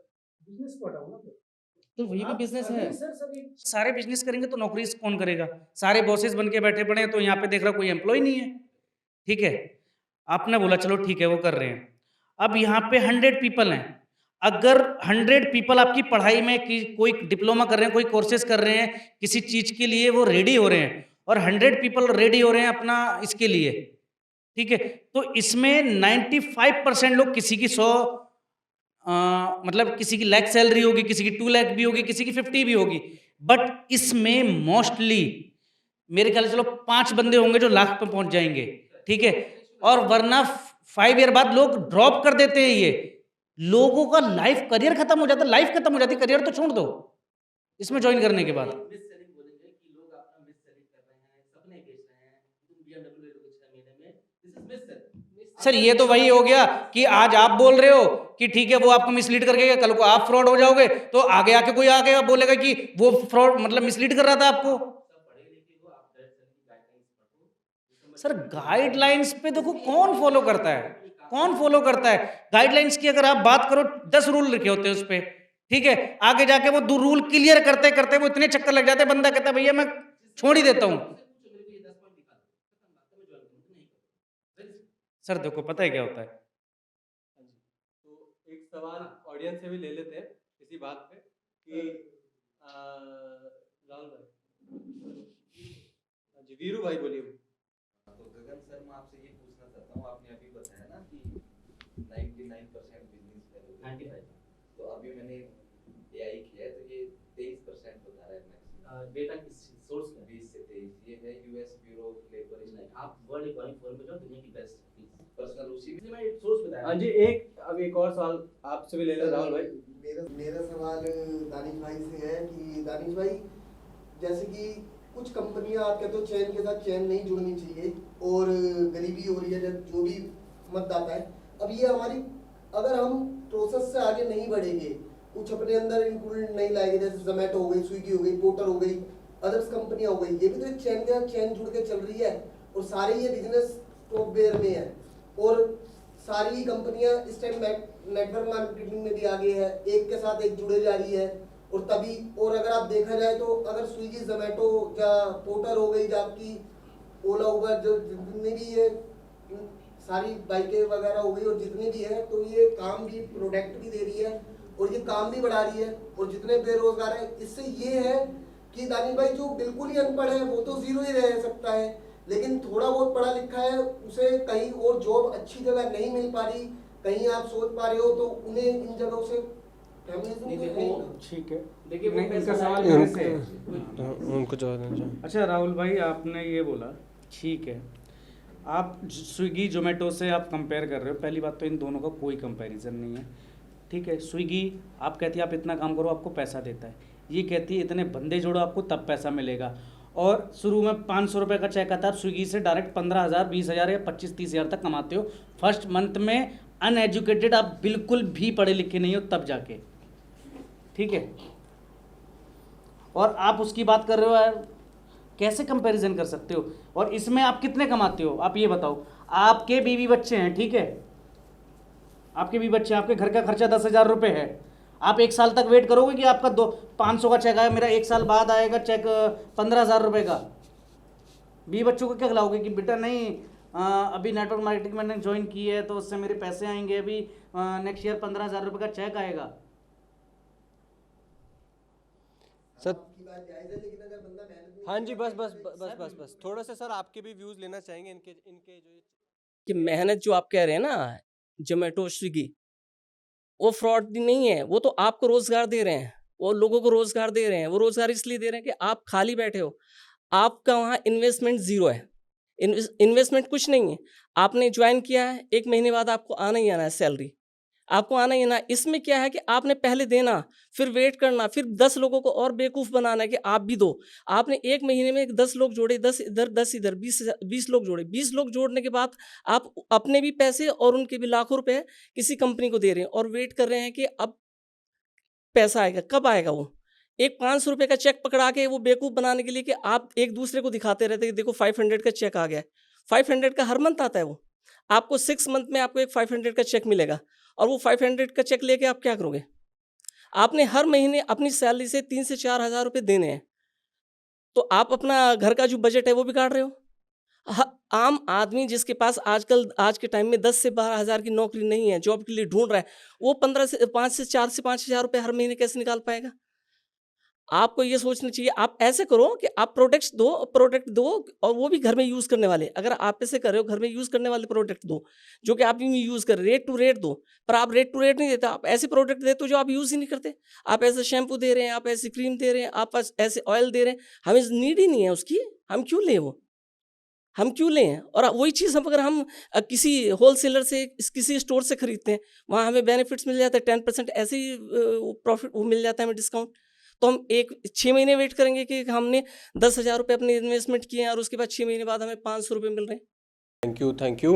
बिजनेस को हटाओ ना, तो वही भी बिजनेस है। सारे बिजनेस करेंगे तो नौकरी कौन करेगा? सारे बॉसेस बन के बैठे पड़े हैं, तो यहाँ पे देख रहा कोई एम्प्लॉय नहीं है। ठीक है, आपने बोला चलो ठीक है वो कर रहे हैं। अब यहाँ पे 100 पीपल हैं, अगर 100 पीपल आपकी पढ़ाई में कोई डिप्लोमा कर रहे हैं, कोई कोर्सेज कर रहे हैं, किसी चीज के लिए वो रेडी हो रहे हैं, और 100 पीपल रेडी हो रहे हैं अपना इसके लिए, ठीक है, तो इसमें 95% लोग किसी की 100 मतलब किसी की लाख सैलरी होगी, किसी की 2 लाख भी होगी, किसी की 50 भी होगी, बट इसमें मोस्टली मेरे ख्याल से चलो 5 बंदे होंगे जो लाख पे पहुंच जाएंगे, ठीक है। और वरना 5 ईयर बाद लोग ड्रॉप कर देते हैं। ये लोगों का लाइफ करियर खत्म हो जाता है, लाइफ खत्म हो जाती है, करियर तो छोड़ दो इसमें ज्वाइन करने के बाद। मिस सेलिंग बोलेंगे कि लोग अपना मिस सेलिंग कर रहे हैं, सपने बेच रहे हैं, तुम BMW ले लोगे 6 महीने में, this is miss selling. Sir ये तो वही हो गया कि आज आप बोल रहे हो कि ठीक है वो आपको मिसलीड करके गया, कल को आप फ्रॉड हो जाओगे, तो आगे आके कोई आके बोलेगा कि वो फ्रॉड मतलब मिसलीड कर रहा था आपको। सर गाइडलाइंस पे देखो कौन फॉलो करता है, कौन फॉलो करता है गाइडलाइंस की? अगर आप बात करो 10 रूल लिखे होते हैं उस पे, ठीक है, आगे जाके वो 2 रूल क्लियर करते करते वो इतने चक्कर लग जाते हैं, बंदा कहता है भैया मैं छोड़ ही देता हूँ। सर देखो पता है क्या होता है, तो एक सवाल ऑडियंस से भी ले लेते हैं इसी बात पे कि राहुल भाई, जी वीरू भाई बोलिए। तो गगन सर मैं आपसे ये पूछना चाहता हूँ, आपने अभी बताया ना कि 99% बिजनेस फेल हो गया, तो अभी मैंने AI किया है तो ये 23% बता रहा है मैक्सिमम। डेटा किस सोर्स में? 20 से 23 ये है US ब्यूरो ऑफ लेबर नहीं, आप वर्ल्ड इकोनॉमिक फोरम में जाओ, दुनिया की बेस्ट पर्सनल उसी में। मैं एक सोर्स बताया। हाँ जी, अब एक और सवाल आपसे भी ले ले राहुल भाई। मेरा सवाल दानिश भाई से है कि दानिश भाई, जैसे कि कुछ कंपनियां आप कहते हो चैन के साथ चैन नहीं जुड़नी चाहिए और गरीबी हो रही है जो भी मतदाता है, अब ये हमारी अगर हम प्रोसेस से आगे नहीं बढ़ेंगे, कुछ अपने अंदर इंक्लूड नहीं लाएंगे, जैसे जोमेटो हो गई, स्विगी हो गई, पोर्टर हो गई, अदर्स कंपनियां हो गई, ये भी तो एक चैन के साथ चैन जुड़ के चल रही है और सारे ये बिजनेस सॉफ्टवेयर में है और सारी कंपनियां इस टाइम नेटवर्क मार्केटिंग में भी आगे है, एक के साथ एक जुड़े जा रही है और तभी, और अगर आप देखा जाए तो अगर स्विगी जोमेटो या पोर्टर हो गई या आपकी ओला उबर, जो जितने भी ये सारी बाइकें वगैरह हो गई और जितने भी है, तो ये काम भी प्रोडक्ट भी दे रही है और ये काम भी बढ़ा रही है, और जितने बेरोजगार हैं इससे ये है कि दानिश भाई जो बिल्कुल ही अनपढ़ है वो तो जीरो ही रह सकता है, लेकिन थोड़ा बहुत पढ़ा लिखा है उसे कहीं और जॉब अच्छी जगह नहीं मिल पा रही, कहीं आप सोच पा रहे हो तो उन्हें इन जगहों से ठीक है। देखिए नहीं, इनका सवाल उनको- मेरे से है। उनको जवाब देना चाहूँ। अच्छा राहुल भाई, आपने ये बोला ठीक है, आप स्विगी जोमेटो से आप कंपेयर कर रहे हो। पहली बात तो इन दोनों का कोई कंपैरिजन नहीं है, ठीक है। स्विगी आप कहती है आप इतना काम करो आपको पैसा देता है, ये कहती है इतने बंदे जोड़ो आपको तब पैसा मिलेगा। और शुरू में 500 रुपये का चेक आता है, आप स्विगी से डायरेक्ट 15,000 20,000 या 25-30,000 तक कमाते हो फर्स्ट मंथ में। अनएजुकेटेड, आप बिल्कुल भी पढ़े लिखे नहीं हो तब जाके, ठीक है। और आप उसकी बात कर रहे हो यार, कैसे कंपैरिजन कर सकते हो? और इसमें आप कितने कमाते हो आप ये बताओ। आपके बीवी बच्चे हैं, ठीक है, आपके बीवी बच्चे हैं, आपके घर का खर्चा 10,000 रुपये है। आप एक साल तक वेट करोगे कि आपका 500 का चेक आया, मेरा एक साल बाद आएगा चेक 15,000 रुपये का? बीवी बच्चों को क्या खिलाओगे कि बेटा नहीं अभी नेटवर्क मार्केटिंग मैंने ज्वाइन की है तो उससे मेरे पैसे आएंगे, अभी नेक्स्ट ईयर 15,000 रुपये का चेक आएगा। सर आपकी बात जायज है, लेकिन अगर बंदा मेहनत नहीं हाँ जी, बस करेगा, बस तो बस बस बस थोड़ा सा सर आपके भी व्यूज लेना चाहेंगे इनके इनके जो कि मेहनत जो आप कह रहे हैं ना, जोमेटो स्विगी, वो फ्रॉड नहीं है, वो तो आपको रोजगार दे रहे हैं, वो लोगों को रोजगार दे रहे हैं। वो रोजगार इसलिए दे रहे हैं कि आप खाली बैठे हो, आपका वहाँ इन्वेस्टमेंट जीरो है, इन्वेस्टमेंट कुछ नहीं है। आपने ज्वाइन किया है, 1 महीने बाद आपको आना ही आना है सैलरी, आपको आना ही आना। इसमें क्या है कि आपने पहले देना, फिर वेट करना, फिर 10 लोगों को और बेवकूफ़ बनाना है कि आप भी दो। आपने 1 महीने में 10 लोग जोड़े, 10 इधर 10 इधर, 20 लोग जोड़े। 20 लोग जोड़ने के बाद आप अपने भी पैसे और उनके भी लाखों रुपए किसी कंपनी को दे रहे हैं और वेट कर रहे हैं कि अब पैसा आएगा। कब आएगा वो? एक 500 रुपये का चेक पकड़ा के वो बेवकूफ़ बनाने के लिए कि आप एक दूसरे को दिखाते रहते हैं कि देखो 500 का चेक आ गया है। 500 का हर मंथ आता है वो। आपको 6 मंथ में आपको एक 500 का चेक मिलेगा और वो 500 का चेक लेके आप क्या करोगे? आपने हर महीने अपनी सैलरी से 3 से 4 हज़ार रुपये देने हैं, तो आप अपना घर का जो बजट है वो बिगाड़ रहे हो। आम आदमी जिसके पास आजकल आज के टाइम में 10 से 12 हज़ार की नौकरी नहीं है, जॉब के लिए ढूंढ रहा है, वो 5 से 5 हज़ार रुपये हर महीने कैसे निकाल पाएगा? आपको ये सोचना चाहिए। आप ऐसे करो कि आप प्रोडक्ट दो और वो भी घर में यूज़ करने वाले। अगर आप ऐसे कर रहे हो, घर में यूज़ करने वाले प्रोडक्ट दो जो कि आप भी यूज़ कर रहे, रेट टू रेट दो। पर आप रेट टू रेट नहीं देते, आप ऐसे प्रोडक्ट देते हो जो आप यूज़ ही नहीं करते। आप ऐसे शैम्पू दे रहे हैं, आप ऐसी क्रीम दे रहे हैं, आप ऐसे ऑयल दे रहे हैं, हमें नीड ही नहीं है उसकी, हम क्यों लें वो? हम क्यों लें? और वही चीज़ अगर हम किसी होलसेलर से किसी स्टोर से खरीदते हैं, वहाँ हमें बेनिफिट्स मिल जाते हैं, 10% ऐसे ही प्रॉफिट वो मिल जाता है हमें डिस्काउंट। तो हम 6 महीने वेट करेंगे कि हमने 10,000 रुपये अपने इन्वेस्टमेंट किए हैं और उसके बाद 6 महीने बाद हमें 500 रुपये मिल रहे हैं। Thank you.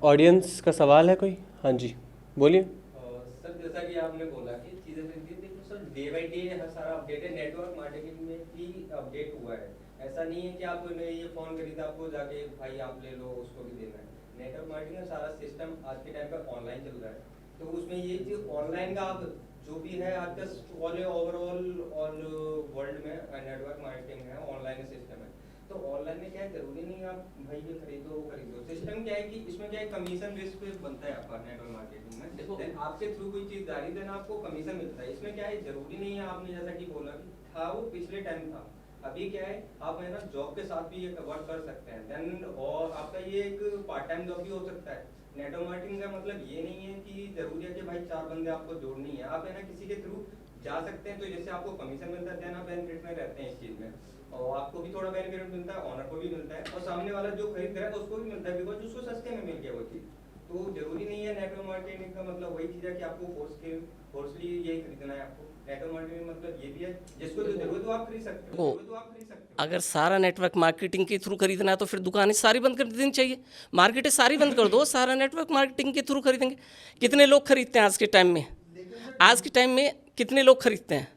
ऑडियंस का सवाल है कोई? हाँ जी बोलिए। सर जैसा कि आपने बोला कि चीज़ें देखो सर, डे बाई डे हर सारा अपडेट है, नेटवर्क मार्केटिंग में भी अपडेट हुआ है। ऐसा नहीं है कि आपने ये फ़ोन खरीदा आपको जाके भाई आप ले लो उसको भी देना है। नेटवर्क मार्केटिंग का सारा सिस्टम आज के टाइम पर ऑनलाइन चल रहा है, तो उसमें ये जो ऑनलाइन का आप जो भी है आज का ओवरऑल ऑल वर्ल्ड में नेटवर्क मार्केटिंग है, ऑनलाइन सिस्टम है। तो ऑनलाइन में क्या है, जरूरी नहीं आप भाई ये खरीदो वो खरीदो। सिस्टम क्या है कि इसमें क्या है, कमीशन बेस पे बनता है आपका नेटवर्क मार्केटिंग में। देखो आपके थ्रू कोई चीज़ जा रही है देन आपको कमीशन मिलता है। इसमें क्या है, जरूरी नहीं है आपने जैसा कि बोला कि था वो पिछले टाइम था, अभी क्या है आप है ना जॉब के साथ भी ये वर्क कर सकते हैं देन, और आपका ये एक पार्ट टाइम जॉब भी हो सकता है। नेटवर्क मार्केटिंग का मतलब ये नहीं है कि जरूरी है कि भाई 4 बंदे आपको जोड़नी है, आप है ना किसी के थ्रू जा सकते हैं। तो जैसे आपको कमीशन मिलता है देन आप बेनिफिट में रहते हैं इस चीज़ में, और आपको भी थोड़ा बेनिफिट मिलता है, ऑनर को भी मिलता है और सामने वाला जो खरीद रहा है उसको भी मिलता है, बिकॉज उसको सस्ते में मिल गया वो चीज़। तो जरूरी नहीं है नेटवर्क मार्केटिंग का मतलब वही चीज़ है कि आपको फोर्सली यही खरीदना है। आपको नेटवर्क मार्केटिंग मतलब ये भी है जिसको जो जरूरत हो आप खरीद सकते हो, अगर सारा नेटवर्क मार्केटिंग के थ्रू खरीदना है तो फिर दुकानें सारी बंद कर देनी चाहिए, मार्केटें सारी बंद कर दो, सारा नेटवर्क मार्केटिंग के थ्रू खरीदेंगे। कितने लोग खरीदते हैं आज के टाइम में? आज के टाइम में कितने लोग खरीदते हैं?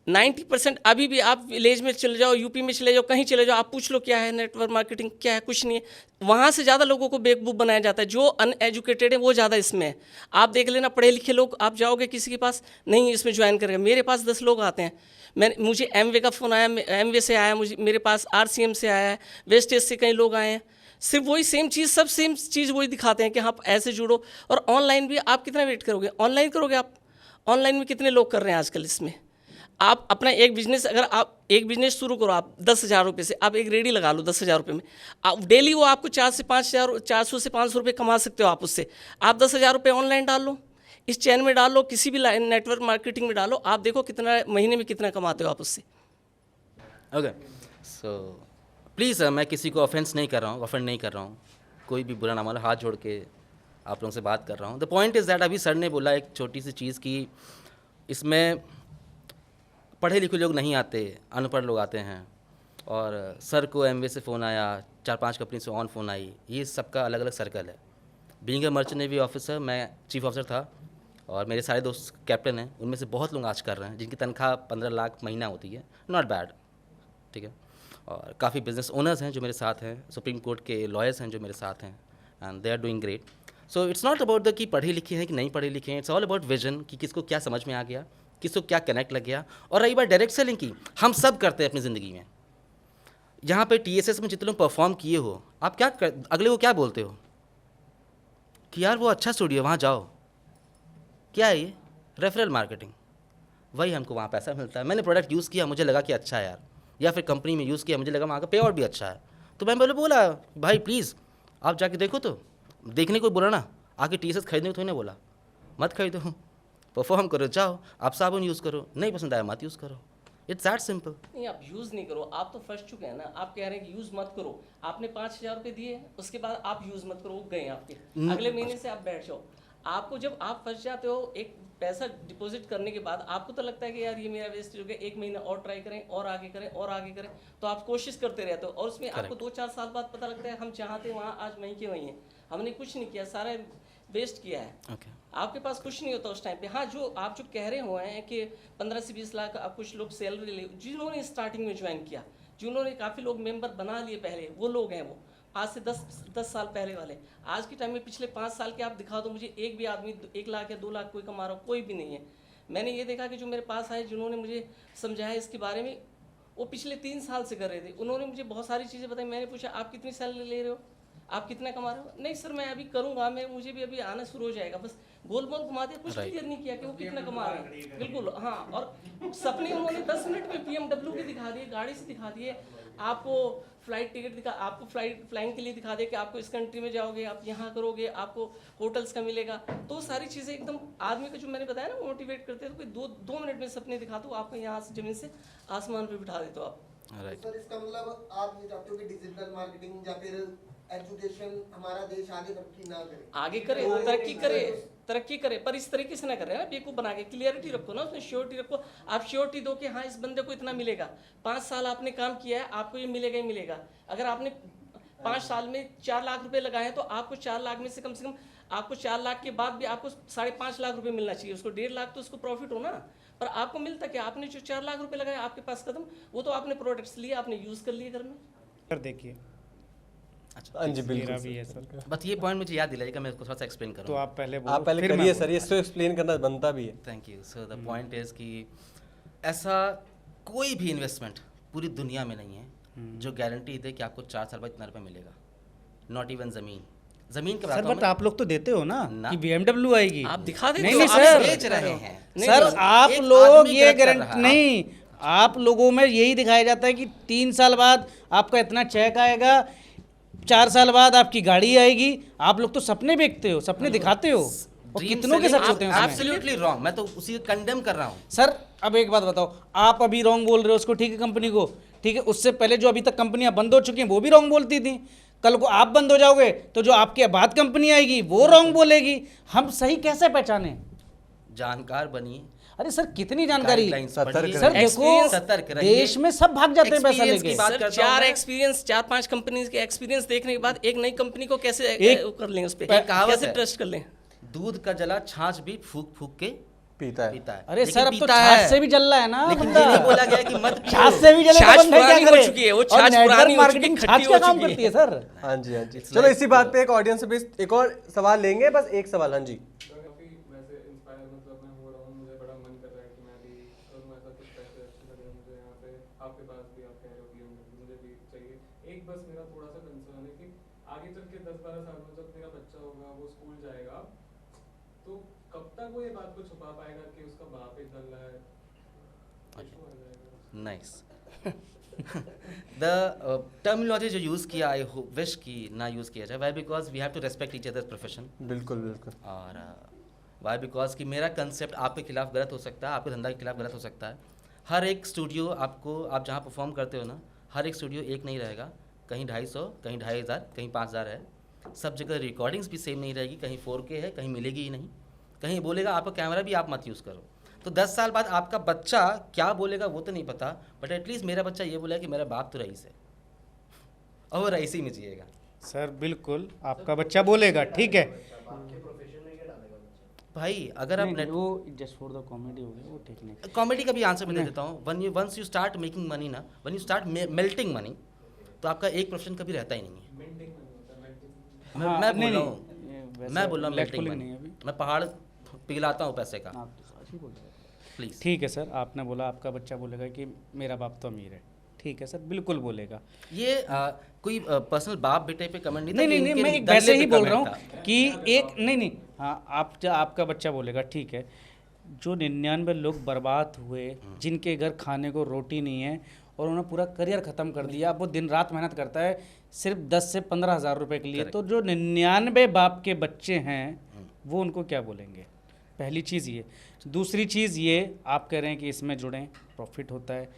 90% अभी भी आप विलेज में चले जाओ, यूपी में चले जाओ, कहीं चले जाओ, आप पूछ लो क्या है नेटवर्क मार्केटिंग, क्या है, कुछ नहीं है। वहाँ से ज़्यादा लोगों को बेवकूफ़ बनाया जाता है, जो अनएजुकेटेड है वो ज़्यादा इसमें है। आप देख लेना, पढ़े लिखे लोग आप जाओगे किसी के पास, नहीं इसमें ज्वाइन करेगा। मेरे पास 10 लोग आते हैं, मुझे एमवे का फ़ोन आया, एमवे से आया, मेरे पास RCM से आया है, वेस्टेज से कई लोग आए हैं, सिर्फ वही सेम चीज़, सब सेम चीज़ वही दिखाते हैं कि हाँ, आप ऐसे जुड़ो। और ऑनलाइन भी आप कितना वेट करोगे? ऑनलाइन करोगे आप? ऑनलाइन में कितने लोग कर रहे हैं आजकल इसमें? आप अपना एक बिजनेस, अगर आप एक बिजनेस शुरू करो, आप 10,000 रुपये से आप एक रेडी लगा लो 10,000 रुपये में, आप डेली वो आपको 4 से 5,000, 400 से 500 रुपये कमा सकते हो आप उससे। आप 10,000 रुपये ऑनलाइन डाल लो, इस चैन में डाल लो, किसी भी नेटवर्क मार्केटिंग में डालो, आप देखो कितना महीने में कितना कमाते हो आप उससे। ओके, सो प्लीज़ मैं किसी को ऑफेंड नहीं कर रहा हूँ, कोई भी बुरा ना मानो, हाथ जोड़ के आप लोगों से बात कर रहा हूँ। द पॉइंट इज़ दैट अभी सर ने बोला एक छोटी सी चीज़ की, इसमें पढ़े लिखे लोग नहीं आते, अनपढ़ लोग आते हैं। और सर को एमवे से फ़ोन आया, 4-5 कंपनी से ऑन फ़ोन आई, ये सबका अलग अलग सर्कल है। Being a merchant navy officer, मैं चीफ ऑफिसर था और मेरे सारे दोस्त कैप्टन हैं, उनमें से बहुत लोग आज कर रहे हैं जिनकी तनख्वाह 15 लाख महीना होती है, नॉट बैड, ठीक है। और काफ़ी बिजनेस ओनर्स हैं जो मेरे साथ हैं, सुप्रीम कोर्ट के लॉयर्स हैं जो मेरे साथ हैं, and they are doing great. So it's not about the कि पढ़े लिखे हैं कि नहीं पढ़े लिखे हैं, इट्स ऑल अबाउट विजन, कि किसको क्या समझ में आ गया, किसको क्या कनेक्ट लग गया। और रही बात डायरेक्ट सेलिंग की, हम सब करते हैं अपनी ज़िंदगी में। यहाँ पे TSS में जितने लोग परफॉर्म किए हो, आप क्या अगले को क्या बोलते हो कि यार वो अच्छा स्टूडियो, वहाँ जाओ। क्या है ये? Referral marketing. वही हमको वहाँ पैसा मिलता है। मैंने प्रोडक्ट यूज़ किया, मुझे लगा कि अच्छा है यार, या फिर कंपनी में यूज़ किया, मुझे लगा वहाँ का पे आउट भी अच्छा है, तो मैं बोला भाई प्लीज़ आप जाके देखो। तो देखने को बोला ना, आके TSS खरीदने को थोड़ी ना बोला, मत खरीदो, परफॉर्म करो, जाओ। आप साबुन यूज़ करो, नहीं पसंद आया मत यूज़ करो, इट्स दैट सिंपल। नहीं, आप यूज़ नहीं करो, आप तो फंस चुके हैं ना। आप कह रहे हैं कि यूज़ मत करो, आपने 5,000 रुपये दिए, उसके बाद आप यूज़ मत करो, वो गए आपके, अगले महीने से आप बैठ जाओ। आपको जब आप फंस जाते हो, एक पैसा डिपॉजिट करने के बाद आपको तो लगता है कि यार ये मेरा वेस्ट हो गया, 1 महीना और ट्राई करें और आगे करें और आगे करें, तो आप कोशिश करते रहते हो। और उसमें आपको 2-4 साल बाद पता लगता है हम जहाँ थे वहाँ आज वहीं के वहीं हैं, हमने कुछ नहीं किया, सारा वेस्ट किया है। Okay. आपके पास कुछ नहीं होता उस टाइम पे। हाँ, जो आप जो कह रहे हुए हैं कि 15 से 20 लाख आप कुछ लोग सैलरी ले, जिन्होंने स्टार्टिंग में ज्वाइन किया, जिन्होंने काफ़ी लोग मेंबर बना लिए पहले, वो लोग हैं, वो आज से 10 साल पहले वाले। आज के टाइम में पिछले 5 साल के आप दिखा दो मुझे, एक भी आदमी 1 लाख या 2 लाख कोई कमा रहा हो, कोई भी नहीं है। मैंने ये देखा कि जो मेरे पास आए, जिन्होंने मुझे समझाया इसके बारे में, वो पिछले 3 साल से कर रहे थे। उन्होंने मुझे बहुत सारी चीज़ें बताई। मैंने पूछा आप कितनी सैलरी ले रहे हो, आप कितना कमा रहे हो? नहीं सर मैं अभी करूँगा, मुझे भी अभी आना शुरू हो जाएगा। बस गोल बोल घुमा दिया, कुछ क्लियर नहीं किया कि वो कितना कमा रहे हैं। बिल्कुल हाँ, और सपने उन्होंने 10 मिनट में BMW के दिखा दिए, गाड़ी से दिखा दिए, आपको फ्लाइट टिकट दिखा, आपको फ्लाइंग के लिए दिखा दिया कि आपको इस कंट्री में जाओगे, आप यहाँ करोगे, आपको होटल्स का मिलेगा। तो सारी चीज़ें एकदम आदमी को, जो मैंने बताया ना, मोटिवेट करते हैं। तो कोई 2 मिनट में सपने दिखा दो, आपको यहाँ से ज़मीन से आसमान पे बिठा देते हो आप। सर इसका मतलब आप ये चाहते हो कि डिजिटल मार्केटिंग या फिर एजुकेशन हमारा देश आगे तरक्की ना करे, आगे करे, तरक्की करे, पर इस तरीके से ना करे ना, बेवकूफ़ बना के। क्लियरिटी रखो ना, उसमें श्योरिटी रखो। आप श्योरिटी दो कि हाँ इस बंदे को इतना मिलेगा, 5 साल आपने काम किया है, आपको ये मिलेगा ही मिलेगा। अगर आपने 5 साल में 4 लाख रुपए लगाए हैं, तो आपको 4 लाख में से कम आपको 4 लाख के बाद भी आपको 5.5 लाख रुपए मिलना चाहिए। उसको 1.5 लाख तो उसको प्रॉफिट हो ना, पर आपको मिलता क्या? आपने जो 4 लाख रुपए लगाए आपके पास कदम, वो तो आपने प्रोडक्ट्स लिए, आपने यूज़ कर लिए घर में। सर देखिए, अच्छा हाँ जी मेरा बिल्कुल भी सर। है सर। बस ये पॉइंट मुझे याद दिलाइएगा, मैं उसको थोड़ा सा एक्सप्लेन तो करूँगा। आप पहले आप पहले फिर मैं करिए सर, बोलूँगा। इसको एक्सप्लेन करना बनता भी है। Thank you sir. The point is कि ऐसा कोई भी इन्वेस्टमेंट पूरी दुनिया में नहीं है जो गारंटी दे कि आपको 4 साल बाद इतना रुपये मिलेगा। नॉट इवन ज़मीन के सर बात बट आप लोग तो देते हो ना ना। कि BMW आएगी। आप दिखा देते नहीं हो, नहीं आप सर, बेच रहे हैं। सर नहीं, आप एक लोग आदमी ये गलत कर रहा गारंटी है। नहीं, आप लोगों में यही दिखाया जाता है कि 3 साल बाद आपका इतना चेक आएगा, 4 साल बाद आपकी गाड़ी आएगी। आप लोग तो सपने बेचते हो, सपने दिखाते हो, और कितनों के सपने होते हैं उसमें। Absolutely wrong. मैं तो उसी को कंडेम कर रहा हूँ। सर अब एक बात बताओ, आप अभी रॉन्ग बोल रहे हो उसको, ठीक है, कंपनी को, ठीक है, उससे पहले जो अभी तक कंपनियां बंद हो चुकी हैं वो भी रॉन्ग बोलती थी। कल को आप बंद हो जाओगे तो जो आपके बाद कंपनी आएगी वो रॉन्ग बोलेगी। हम सही कैसे पहचाने? जानकार बनिए, अरे सर कितनी जानकारी। गाइडलाइंस सतर्क पढ़िए, सर देखो, सतर्क रहिए। देश में सब भाग जाते हैं पैसा Experience लेके। की बात सर करता हूं मैं। 4-5 कंपनी के एक्सपीरियंस देखने के बाद एक नई कंपनी को कैसे एक- कर लें, उस पे एक कहावत कैसे है। ट्रस्ट कर लें? दूध का जला छाछ भी फूक फूक के पीता है। पीता है। अरे लेकिन सर अब तो पीता छाछ है। से भी जल रहा है ना लेकिन बंदा। ये नहीं बोला गया कि मत पियो। छाछ से भी जले छाछ तो बंदा पुरानी क्या हो करे? चुकी है, वो और छाछ नेटवर्क पुरानी हो मार्केटिंग चुकी है, छाछ खट्टी का हो काम चुकी करती है सर। हाँ जी हाँ जी। It's चलो like इसी बात पे एक ऑडियंस से भी एक और सवाल लेंगे, बस एक सवाल। हाँ जी। काफ़ी वैसे इंस्पायर मतलब मैं हो रहा हूँ, मुझे बड़ा मन कर रहा है कि मैं भी करूँ ऐसा कुछ, पैसे अच्छे लगे मुझे यहाँ पे। आपके पास भी आप कह रहे हो BMW, मुझे भी चाहिए। एक बस मेरा थोड़ा सा कंसर्न है कि आगे चल के 10-12 साल में जब मेरा बच्चा होगा, वो स्कूल जाएगा, तो कब तक वो ये बात को छुपा पाएगा कि उसका बाप एक दल्ला है? इशू आ जाएगा। नाइस। द टर्मिनोलॉजी जो यूज़ किया, आई विश कि ना यूज़ किया जाए। Why because we have to respect each other profession. बिल्कुल बिल्कुल। और वाई बिकॉज कि मेरा कंसेप्ट आपके खिलाफ गलत हो सकता है, आपके धंधा के खिलाफ गलत हो सकता है। हर एक स्टूडियो आपको, आप जहाँ परफॉर्म करते हो ना, हर एक स्टूडियो एक नहीं रहेगा। कहीं 250, कहीं 2500, कहीं 5000 है। सब जगह रिकॉर्डिंग्स भी सेम नहीं रहेगी, कहीं 4K है, कहीं मिलेगी ही नहीं, कहीं बोलेगा आपका कैमरा भी आप मत यूज़ करो। तो 10 साल बाद आपका बच्चा क्या बोलेगा वो तो नहीं पता, बट एटलीस्ट मेरा बच्चा ये बोलेगा कि मेरा बाप तो रईस है और वो रईसी में जिएगा। सर बिल्कुल आपका बच्चा बोलेगा, ठीक है भाई अगर आप वो जस्ट फॉर द कॉमेडी हो गया, वो ठीक नहीं। कॉमेडी का भी आंसर मैं दे देता हूँ। Once you start making money ना, when you start melting money, तो आपका एक प्रोफेशन कभी रहता ही नहीं है। मैं बोल रहा हूँ मेल्टिंग मनी। मैं पहाड़ पिघलाता हूँ पैसे का। प्लीज। ठीक है सर, आपने बोला आपका बच्चा बोलेगा कि मेरा बाप तो अमीर है, ठीक है सर, बिल्कुल बोलेगा। ये कोई पर्सनल बाप बेटे पे कमेंट नहीं था। नहीं, मैं एक वैसे ही बोल रहा हूँ कि एक नहीं, हाँ आपका बच्चा बोलेगा, ठीक है। जो 99 लोग बर्बाद हुए, जिनके घर खाने को रोटी नहीं है और उन्होंने पूरा करियर ख़त्म कर दिया, अब वो दिन रात मेहनत करता है सिर्फ 10 से 15 हज़ार रुपये के लिए, तो जो 99 बाप के बच्चे हैं वो उनको क्या बोलेंगे? पहली चीज़ ये। दूसरी चीज़ ये, आप कह रहे हैं कि इसमें जुड़ें, प्रॉफिट होता है,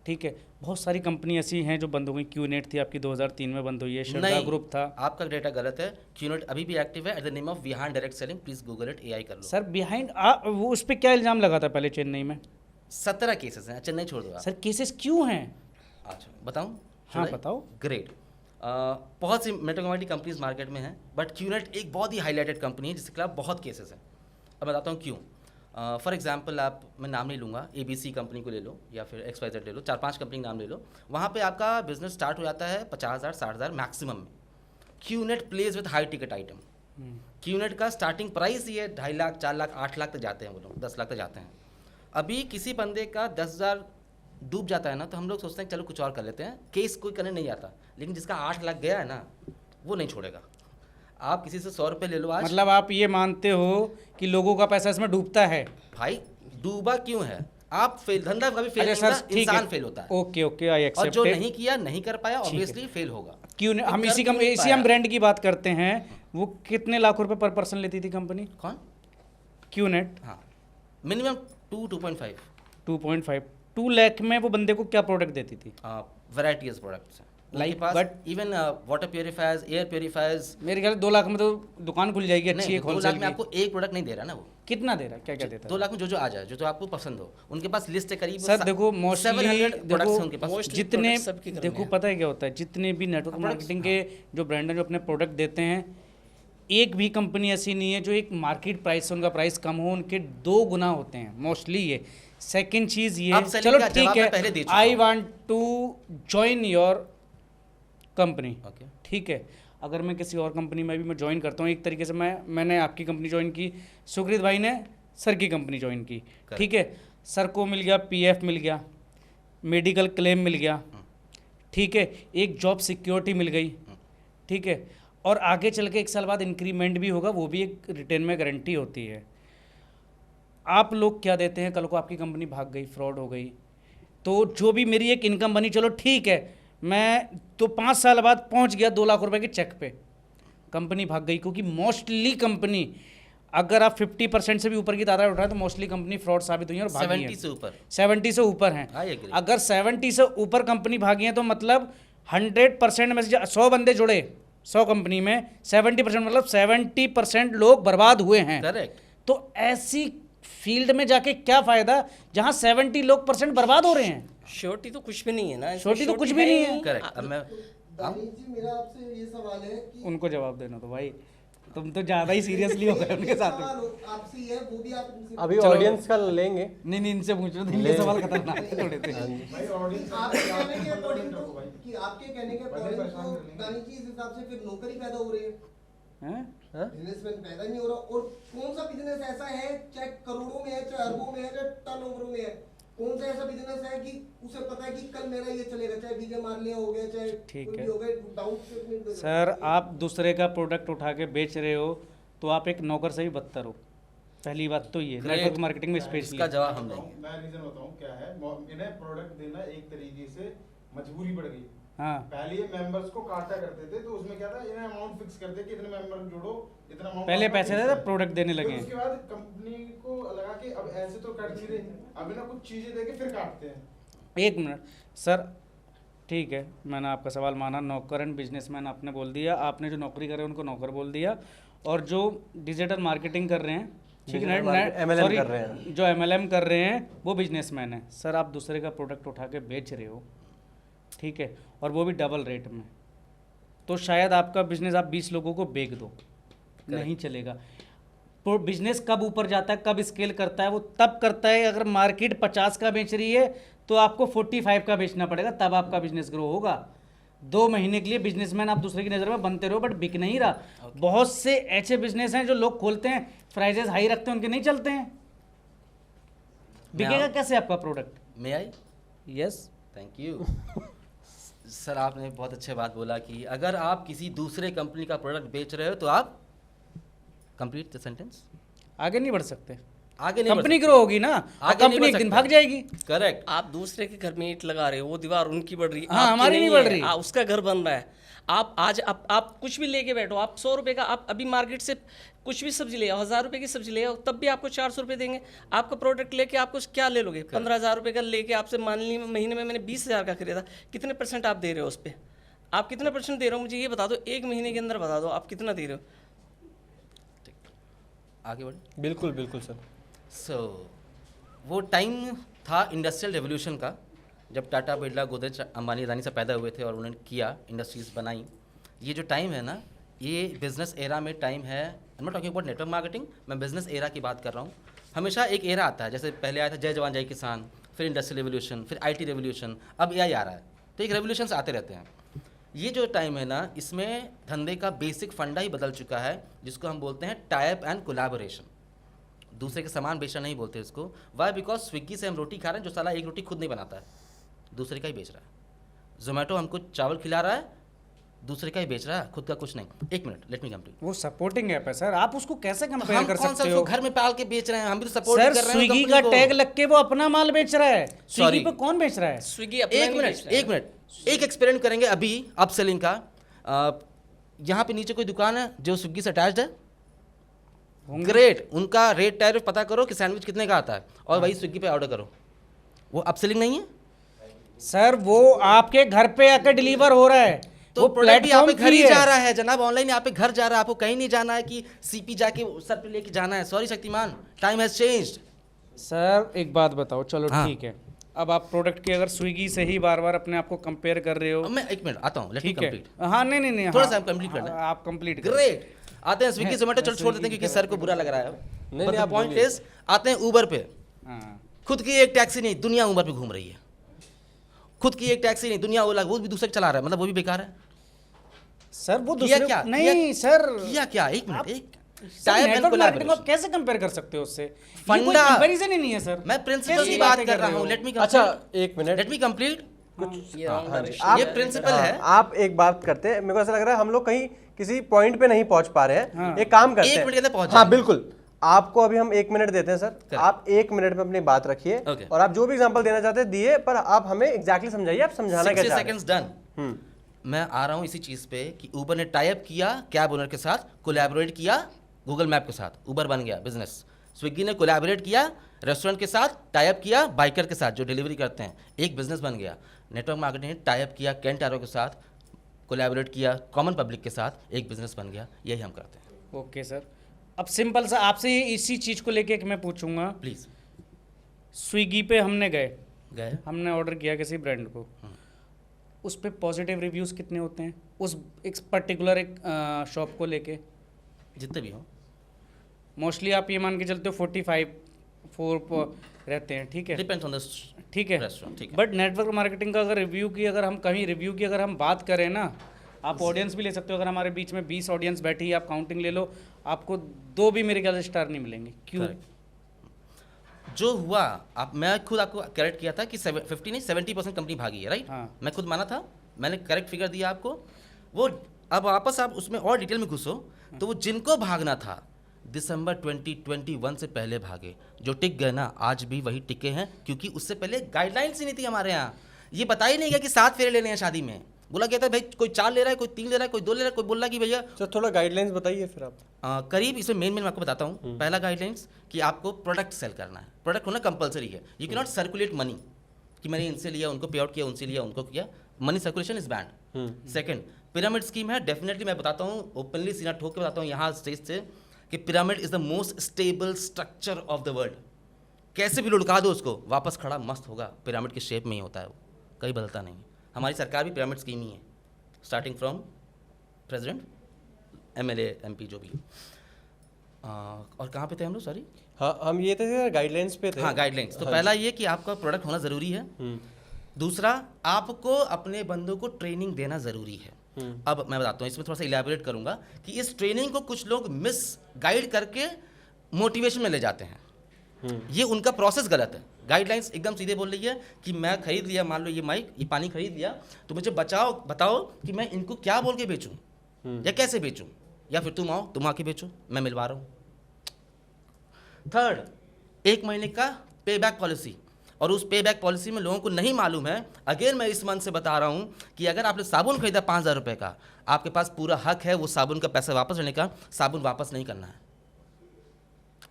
ठीक है। बहुत सारी कंपनी ऐसी हैं जो बंद हो गई। क्यूनेट थी आपकी 2003 में बंद हुई है, श्रद्धा ग्रुप था। आपका डेटा गलत है। क्यूनेट अभी भी एक्टिव है at the name of behind direct selling. Please Google it, AI कर लो। सर बिहाइंड वो उस पर क्या इल्ज़ाम लगा था पहले चेन्नई में? 17 केसेस हैं। चेन्नई छोड़ दो आप। सर केसेस क्यों हैं? अच्छा बताऊँ? हाँ बताओ। ग्रेट। बहुत सी मेट्रोकॉमेडी कंपनीज मार्केट में हैं, बट क्यूनेट एक बहुत ही हाईलाइटेड कंपनी है जिसके खिलाफ बहुत केसेस हैं। अब बताता हूँ क्यों। फॉर एग्जाम्पल आप, मैं नाम नहीं लूँगा, ABC कंपनी को ले लो या फिर XYZ ले लो, 4-5 कंपनी का नाम ले लो। वहाँ पे आपका बिजनेस स्टार्ट हो जाता है 50,000 60,000 मैक्सिमम में। QNet plays with high ticket item. QNet का स्टार्टिंग प्राइस ही है 2.5 लाख 4 लाख 8 लाख तक जाते हैं वो लोग, 10 लाख तक जाते हैं। अभी किसी बंदे का 10,000 डूब जाता है ना, तो हम लोग सोचते हैं चलो कुछ और कर लेते हैं, केस कोई करने नहीं आता। लेकिन जिसका 8 लाख गया है ना, वो नहीं छोड़ेगा। आप किसी से 100 रुपये ले लो आज। मतलब आप ये मानते हो कि लोगों का पैसा इसमें डूबता है? भाई डूबा क्यों है? आप फेल, धंधा कभी फेल नहीं होता, इंसान फेल होता है। Okay I accept. और जो नहीं किया, नहीं कर पाया, ऑब्वियसली फेल होगा। क्यों हम इसी हम ब्रांड की बात करते हैं। वो कितने लाख रुपए पर पर्सन लेती थी कंपनी? कौन? क्यूनेट। हाँ, मिनिमम 2.5 2 लाख में वो बंदे को क्या प्रोडक्ट देती थी? वैराइटीज प्रोडक्ट्स हैं like, but even water purifiers, air purifiers. मेरे ख्याल 2 लाख में तो दुकान खुल जाएगी अच्छी है। 2 लाख में आपको एक प्रोडक्ट नहीं दे रहा ना वो। कितना दे रहा है? क्या क्या देता है? 2 लाख में जो आ जाए, जो आपको पसंद हो। उनके पास लिस्ट है करीब। सर देखो मोस्टली देखो जितने देखो पता है क्या होता है, जितने भी नेटवर्क मार्केटिंग के जो ब्रांड हैं जो अपने प्रोडक्ट देते हैं, एक भी कंपनी ऐसी नहीं है जो एक मार्केट प्राइस से उनका प्राइस कम हो, उनके 2 गुना होते हैं मोस्टली ये। सेकंड चीज़ ये, चलो ठीक है, I want to join your company, ठीक है। अगर मैं किसी और कंपनी में भी मैं ज्वाइन करता हूँ, एक तरीके से मैंने आपकी कंपनी ज्वाइन की, सुकृत भाई ने सर की कंपनी ज्वाइन की, ठीक है। सर को मिल गया PF मिल गया, मेडिकल क्लेम मिल गया, ठीक है, एक जॉब सिक्योरिटी मिल गई, ठीक है, और आगे चल के 1 साल बाद इंक्रीमेंट भी होगा, वो भी एक रिटर्न में गारंटी होती है। आप लोग क्या देते हैं? कल को आपकी कंपनी भाग गई, फ्रॉड हो गई, तो जो भी मेरी एक इनकम बनी, चलो ठीक है, मैं तो 5 साल बाद पहुंच गया 2 लाख रुपए के चेक पे, कंपनी भाग गई। क्योंकि मोस्टली कंपनी, अगर आप 50% से भी ऊपर की तादाद उठाएं तो मोस्टली कंपनी फ्रॉड साबित हुई है और भागी है। 70 से ऊपर हैं। अगर 70 से ऊपर कंपनी भागी है तो मतलब 100% में से 100 बंदे जुड़े 100 कंपनी में, 70% मतलब 70% लोग बर्बाद हुए हैं। करेक्ट। तो ऐसी फील्ड में जाके क्या फायदा जहां 70 लोग % बर्बाद हो रहे हैं? श्योरिटी तो कुछ भी नहीं है ना। श्योरिटी तो कुछ भी नहीं है। करेक्ट। अब मैं दानिश जी, मेरा आपसे ये सवाल है कि उनको जवाब देना तो भाई तुम तो ज़्यादा ही सीरियसली हो गए उनके साथ में। आपसे ये वो भी आप इनसे अभी ऑडियंस का लेंगे। नहीं इनसे पूछ रहे थे, इनके सवाल खतरनाक है थोड़े थे। आपके कहने के अकॉर्डिंग तो कि आपके कहने के अकॉर्डिंग तो दानिश जी इस हिसाब से फिर नौकरी पैदा हो रही है, बिजनेसमैन पैदा नहीं हो रहा। और कौन सा बिजनेस ऐसा है, चाहे करोड़ों में है, चाहे अरबों में है, चाहे टर्नओवर में है, कौन सा ऐसा बिजनेस है कि उसे पता है कि कल मेरा ये चलेगा, चाहे विजय माल्या हो गया, चाहे ठीक कोई है। भी हो गया, डाउन से सर आप दूसरे का प्रोडक्ट उठा के बेच रहे हो तो आप एक नौकर से भी बदतर हो, पहली बात तो ये नेटवर्क मार्केटिंग में स्पेशली। इसका जवाब हम देंगे। मैं रीजन बताऊं क्या है। इन्हें प्रोडक्ट देना एक तरीके से मजबूरी पड़ गई। हाँ पहले ये मेंबर्स को काटा करते थे, तो उसमें क्या था, इन्हें अमाउंट फिक्स करते कि इतने मेंबर जोड़ो, इतना अमाउंट पहले पैसे देते, प्रोडक्ट देने फिर लगे उसके बाद कंपनी को लगा कि अब ऐसे तो कट नहीं रहे, अब इन्हें कुछ चीजें देके फिर काटते हैं। एक मिनट सर, ठीक है मैंने आपका सवाल माना, नौकर एंड बिजनेसमैन आपने बोल दिया, आपने जो नौकरी कर रहे हैं उनको नौकर बोल दिया, और जो डिजिटल मार्केटिंग कर रहे हैं, ठीक है, MLM कर रहे हैं, जो MLM कर रहे हैं वो बिजनेसमैन है। सर आप दूसरे का प्रोडक्ट उठा के बेच रहे हो, ठीक है, और वो भी डबल रेट में, तो शायद आपका बिजनेस आप 20 लोगों को बेच दो, नहीं चलेगा। तो बिजनेस कब ऊपर जाता है, कब स्केल करता है, वो तब करता है अगर मार्केट 50 का बेच रही है तो आपको 45 का बेचना पड़ेगा, तब आपका बिजनेस ग्रो होगा। 2 महीने के लिए बिजनेसमैन आप दूसरे की नज़र में बनते रहो, बट बिक नहीं रहा। बहुत से ऐसे बिजनेस हैं जो लोग खोलते हैं, प्राइजेस हाई रखते हैं, उनके नहीं चलते हैं, बिकेगा कैसे आपका product? May I? Yes thank you. Sir आपने बहुत अच्छी बात बोला कि अगर आप किसी दूसरे कंपनी का प्रोडक्ट बेच रहे हो तो आप कंप्लीट द सेंटेंस। आगे नहीं बढ़ सकते, आगे नहीं कंपनी ग्रो होगी ना, कंपनी एक दिन भाग जाएगी। करेक्ट। आप दूसरे के घर में ईंट लगा रहे हो, वो दीवार उनकी बढ़ रही है, हाँ, आपकी हमारी नहीं है, बढ़ रही। उसका घर बन रहा है। आप आज आप कुछ भी लेके बैठो, आप 100 रुपये का, आप अभी मार्केट से कुछ भी सब्जी ले आओ, 1000 रुपये की सब्जी ले आओ, तब भी आपको 400 रुपये देंगे। आपका प्रोडक्ट लेके आपको क्या ले लोगे? 15,000 रुपये का लेके आपसे मान ली महीने में मैंने 20,000 का खरीदा, कितने % आप दे रहे हो उस पर? आप कितने % दे रहे हो मुझे ये बता दो, एक महीने के अंदर बता दो आप कितना दे रहे हो। आगे बढ़े। बिल्कुल बिल्कुल सर। सो वो टाइम था इंडस्ट्रियल रेवोल्यूशन का, जब टाटा, बिरला, गोदरेज, अंबानी, अदानी से पैदा हुए थे और उन्होंने किया, इंडस्ट्रीज बनाई। ये जो टाइम है ना, ये बिजनेस एरा में टाइम है। I am not talking about network marketing, मैं बिजनेस एरा की बात कर रहा हूँ। हमेशा एक एरा आता है, जैसे पहले आया था जय जवान जय किसान, फिर इंडस्ट्रियल रेवोल्यूशन, फिर IT रेवोल्यूशन, अब AI आ रहा है। तो एक रेवोल्यूशंस आते रहते हैं। ये जो टाइम है ना, इसमें धंधे का बेसिक फंडा ही बदल चुका है, जिसको हम बोलते हैं टाइप एंड कोलैबोरेशन। दूसरे के सामान बेचना नहीं बोलते इसको। वाई? बिकॉज स्विगी से हम रोटी खा रहे हैं, जो साला एक रोटी खुद नहीं बनाता है, दूसरे का ही बेच रहा है। जोमेटो हमको चावल खिला रहा है, दूसरे का ही बेच रहा है, खुद का कुछ नहीं। एक मिनट, लेट मी कंप्लीट। वो सपोर्टिंग ऐप है सर, आप उसको कैसे कंपेयर हम कर कौन सा सकते हो? उसको घर में पाल के बेच रहे हैं? हम भी तो सपोर्ट सर कर रहे हैं स्विगी कंपनी का को। टैग लग के वो अपना माल बेच रहा है। Swiggy Sorry. पे कौन बेच रहा है? स्विगी अपना एक नहीं बेच मिनट, रहा है। एक मिनट, एक एक्सपेरिमेंट करेंगे अभी अपसेलिंग का। यहाँ पे नीचे कोई दुकान है जो स्विगी से अटैच्ड है, ग्रेट, उनका रेट टैरिफ पता करो कि सैंडविच कितने का आता है, और वही स्विगी पे ऑर्डर करो। वो अपसेलिंग नहीं है सर, वो आपके घर पे आकर डिलीवर हो रहा है, तो वो प्रोडक्ट भी यहाँ पे प्लेटफॉर्म घर ही फ्री है। जा रहा है जनाब, ऑनलाइन यहाँ पे घर जा रहा है, आपको कहीं नहीं जाना है कि CP जाके सर पे लेके जाना है। Sorry Shaktimaan, time has changed. Sir एक बात बताओ, चलो हाँ। ठीक है, अब आप प्रोडक्ट की अगर स्विगी से ही बार बार अपने आप को कंपेयर कर रहे हो, मैं एक मिनट आता हूँ, लेट मी ठीक है। कंप्लीट। हाँ नहीं थोड़ा हाँ, सा कंप्लीट करना है। आप कंप्लीट ग्रेट, आते हैं स्विगी जोमेटो, चलो छोड़ देते हैं क्योंकि सर को बुरा लग रहा है। बट द पॉइंट इज, आते हैं ऊबर पे। खुद की एक टैक्सी नहीं, दुनिया ऊबर पे घूम रही है। खुद की एक टैक्सी नहीं, दुनिया ओला, वो भी दूसरे चला रहा है, मतलब वो भी बेकार है। सर वो किया दूसरे क्या? नहीं सर, किया क्या? एक मिनट, एक sir, type and network marketing को कोलैबोरेशन। आप कैसे कंपेयर कर सकते हो उससे? फंडा कंपैरिजन ही नहीं है सर। मैं प्रिंसिपल कैसी की बात बातें कर कर रहा रहे हूँ। हो? लेट मी अच्छा एक मिनट, लेट मी कंप्लीट। ये wrong हाँ जी, direction आप ये है। प्रिंसिपल हाँ, है। आप एक बात करते हैं, मेरे को ऐसा लग रहा है हम लोग कहीं किसी पॉइंट पे नहीं पहुंच पा रहे हैं। हाँ। एक काम करते एक हैं, मिनट के अंदर पहुंच हाँ जाएंगे। बिल्कुल, आपको अभी हम 1 मिनट देते हैं सर, आप 1 मिनट में अपनी बात रखिए, Okay. और आप जो भी एग्जांपल देना चाहते हैं दिए, पर आप हमें एग्जैक्टली समझाइए, आप समझाना क्या 60 चाह रहे हैं। Seconds done. मैं आ रहा हूँ इसी चीज पे कि ऊबर ने टाई अप किया कैब ओनर के साथ, कोलैबोरेट किया गूगल मैप के साथ, ऊबर बन गया बिजनेस। स्विगी ने कोलैबोरेट किया रेस्टोरेंट के साथ, टाई अप किया बाइकर के साथ जो डिलीवरी करते हैं, एक बिजनेस बन गया। नेटवर्क मार्केटिंग ने टाई अप किया कैंट एरो के साथ, कोलैबोरेट किया कॉमन पब्लिक के साथ, एक बिजनेस बन गया। यही हम करते हैं। ओके सर, अब सिंपल सा आपसे इसी चीज़ को लेके एक मैं पूछूंगा। प्लीज। स्विगी पे हमने गए, हमने ऑर्डर किया किसी ब्रांड को, उस पे पॉजिटिव रिव्यूज़ कितने होते हैं उस एक पर्टिकुलर एक शॉप को लेके? जितने भी हो, मोस्टली आप ये मान के चलते हो 45-4 रहते हैं, ठीक है, डिपेंड्स ऑन द ठीक है। रेस्टोरेंट, ठीक है। बट नेटवर्क मार्केटिंग का अगर रिव्यू की अगर हम कहीं रिव्यू की अगर हम बात करें ना, आप ऑडियंस भी ले सकते हो। अगर हमारे बीच में 20 ऑडियंस बैठी है, आप काउंटिंग ले लो, आपको 2 भी मेरे ख्याल से स्टार नहीं मिलेंगे। क्यों? Correct. जो हुआ, आप मैं खुद आपको करेक्ट किया था कि 50 नहीं 70% कंपनी भागी है, राइट? हाँ। मैं खुद माना था, मैंने करेक्ट फिगर दिया आपको। वो अब वापस आप उसमें और डिटेल में घुसो तो वो जिनको भागना था दिसंबर 2021 से पहले भागे, जो टिक गए ना आज भी वही टिके हैं, क्योंकि उससे पहले गाइडलाइंस ही नहीं थी हमारे यहाँ। ये बता ही नहीं गया कि 7 फेरे लेने हैं शादी में, बोला गया था भाई कोई 4 ले रहा है, कोई 3 ले रहा है, कोई 2 ले रहा है, कोई बोल रहा है कि भैया तो थोड़ा गाइडलाइंस बताइए फिर आप। करीब इसमें मेन मैं आपको बताता हूँ। पहला गाइडलाइंस कि आपको प्रोडक्ट सेल करना है, प्रोडक्ट होना कंपलसरी है। You can not circulate money कि मैंने इनसे लिया उनको पे आउट किया, उनसे लिया उनको किया, money circulation is band. Second, pyramid scheme है, डेफिनेटली मैं बताता हूँ ओपनली, सीना ठोक के बताता हूँ यहाँ स्टेज से कि pyramid is the most stable structure of the world. कैसे भी लुढ़का दो उसको, वापस खड़ा मस्त होगा, पिरामिड के शेप में ही होता है वो, कहीं बदलता नहीं। हमारी सरकार भी पिरामिड स्कीम ही है, starting from president, MLA MP जो भी। और कहाँ पे थे हम लोग, सॉरी? हाँ, हम ये थे गाइडलाइंस पे थे। हाँ, गाइडलाइंस। तो पहला ये कि आपका प्रोडक्ट होना ज़रूरी है। दूसरा, आपको अपने बंदों को ट्रेनिंग देना ज़रूरी है। अब मैं बताता हूँ, इसमें थोड़ा सा इलैबोरेट करूँगा कि इस ट्रेनिंग को कुछ लोग मिस गाइड करके मोटिवेशन में ले जाते हैं। ये उनका प्रोसेस गलत है। गाइडलाइंस एकदम सीधे बोल रही है कि मैं खरीद लिया, मान लो ये माइक, ये पानी खरीद लिया, तो मुझे बताओ कि मैं इनको क्या बोल के बेचूं या कैसे बेचूं, या फिर तुम आओ, तुम आके बेचो, मैं मिलवा रहा हूँ। थर्ड, 1 महीने का पे बैक पॉलिसी, और उस पे बैक पॉलिसी में लोगों को नहीं मालूम है। अगेन मैं इस मंथ से बता रहा हूँ कि अगर आपने साबुन खरीदा 5,000 रुपये का, आपके पास पूरा हक है वो साबुन का पैसा वापस लेने का, साबुन वापस नहीं करना है,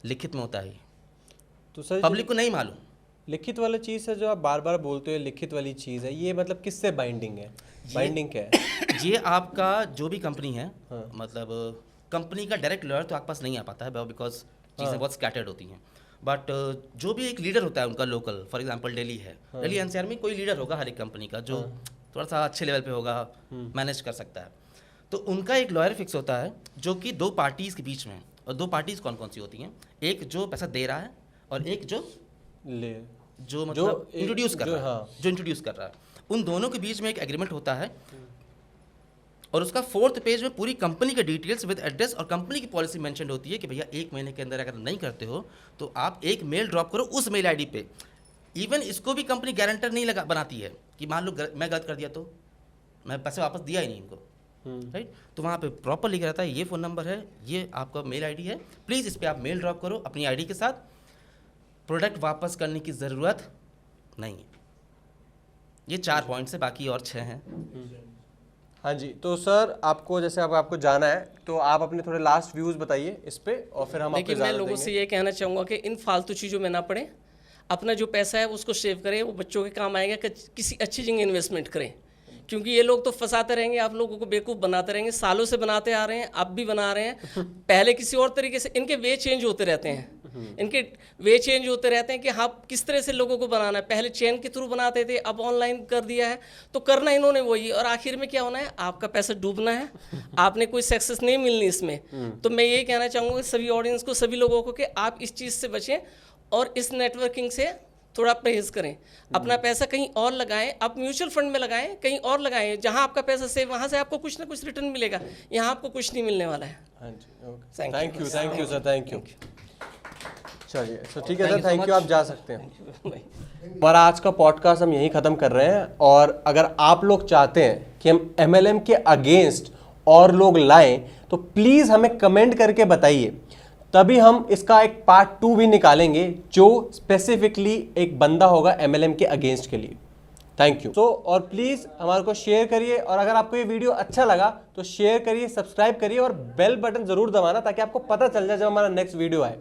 लिखित में होता है। तो सर पब्लिक को नहीं मालूम। लिखित वाला चीज़ है जो आप बार बार बोलते हो, लिखित वाली चीज़ है, ये मतलब किससे बाइंडिंग है? बाइंडिंग क्या है? ये आपका जो भी कंपनी है, मतलब कंपनी का डायरेक्ट लॉयर तो आपके पास नहीं आ पाता है बिकॉज चीज़ें बहुत स्कैटर्ड होती हैं। बट जो भी एक लीडर होता है उनका लोकल, फॉर एग्जांपल दिल्ली है, दिल्ली NCR में कोई लीडर होगा हर एक कंपनी का जो थोड़ा सा अच्छे लेवल पे होगा, मैनेज कर सकता है। तो उनका एक लॉयर फिक्स होता है जो कि 2 पार्टीज़ के बीच में, और 2 पार्टीज़ कौन कौन सी होती हैं? एक जो पैसा दे रहा है और एक जो मतलब इंट्रोड्यूस कर रहा है, जो इंट्रोड्यूस कर रहा है। उन दोनों के बीच में एक एग्रीमेंट होता है, और उसका 4th पेज में पूरी कंपनी के डिटेल्स विद एड्रेस और कंपनी की पॉलिसी मेंशन होती है कि भैया 1 महीने के अंदर अगर नहीं करते हो तो आप एक मेल ड्रॉप करो उस मेल ID पे। इवन इसको भी कंपनी गारंटर नहीं बनाती है कि मान लो मैं गलत कर दिया तो मैं पैसे वापस दिया ही नहीं इनको, राइट? तो वहाँ पे प्रॉपर लिखा रहता है ये फ़ोन नंबर है, ये आपका मेल ID है, प्लीज़ इस पर आप मेल ड्रॉप करो अपनी ID के साथ, प्रोडक्ट वापस करने की ज़रूरत नहीं है। ये 4 पॉइंट्स है, बाकी और 6 हैं। हाँ जी, तो सर आपको जैसे अब आपको जाना है तो आप अपने थोड़े लास्ट व्यूज़ बताइए इस पे, और फिर हम देखिए, मैं लोगों से ये कहना चाहूँगा कि इन फालतू चीज़ों में ना पड़े, अपना जो पैसा है उसको सेव करें, वो बच्चों के काम आएगा, किसी अच्छी जगह इन्वेस्टमेंट करें, क्योंकि ये लोग तो फंसाते रहेंगे, आप लोगों को बेवकूफ़ बनाते रहेंगे, सालों से बनाते आ रहे हैं, अब भी बना रहे हैं। पहले किसी और तरीके से, इनके वे चेंज होते रहते हैं, इनके वे चेंज होते रहते हैं कि हाँ किस तरह से लोगों को बनाना है। पहले चेन के थ्रू बनाते थे, अब ऑनलाइन कर दिया है, तो करना इन्होंने वही, और आखिर में क्या होना है, आपका पैसा डूबना है, आपने कोई सक्सेस नहीं मिलनी इसमें। तो मैं यही कहना चाहूँगा सभी ऑडियंस को, सभी लोगों को कि आप इस चीज़ से बचें और इस नेटवर्किंग से थोड़ा परहेज करें, अपना पैसा कहीं और लगाएं, आप म्यूचुअल फंड में लगाएं, कहीं और लगाएं, जहां आपका पैसा सेव, वहां से आपको कुछ ना कुछ रिटर्न मिलेगा, यहाँ आपको कुछ नहीं मिलने वाला है। हाँ जी, okay, thank you sir, thank you. चलिए, तो ठीक है सर, थैंक यू, आप जा सकते हैं। हमारा आज का पॉडकास्ट हम यहीं ख़त्म कर रहे हैं, और अगर आप लोग चाहते हैं कि हम MLM के अगेंस्ट और लोग लाएं तो प्लीज़ हमें कमेंट करके बताइए, तभी हम इसका एक पार्ट 2 भी निकालेंगे जो स्पेसिफिकली एक बंदा होगा MLM के अगेंस्ट के लिए। Thank you. तो और प्लीज़ हमारे को शेयर करिए, और अगर आपको ये वीडियो अच्छा लगा तो शेयर करिए, सब्सक्राइब करिए और बेल बटन ज़रूर दबाना ताकि आपको पता चल जाए जब हमारा नेक्स्ट वीडियो आए।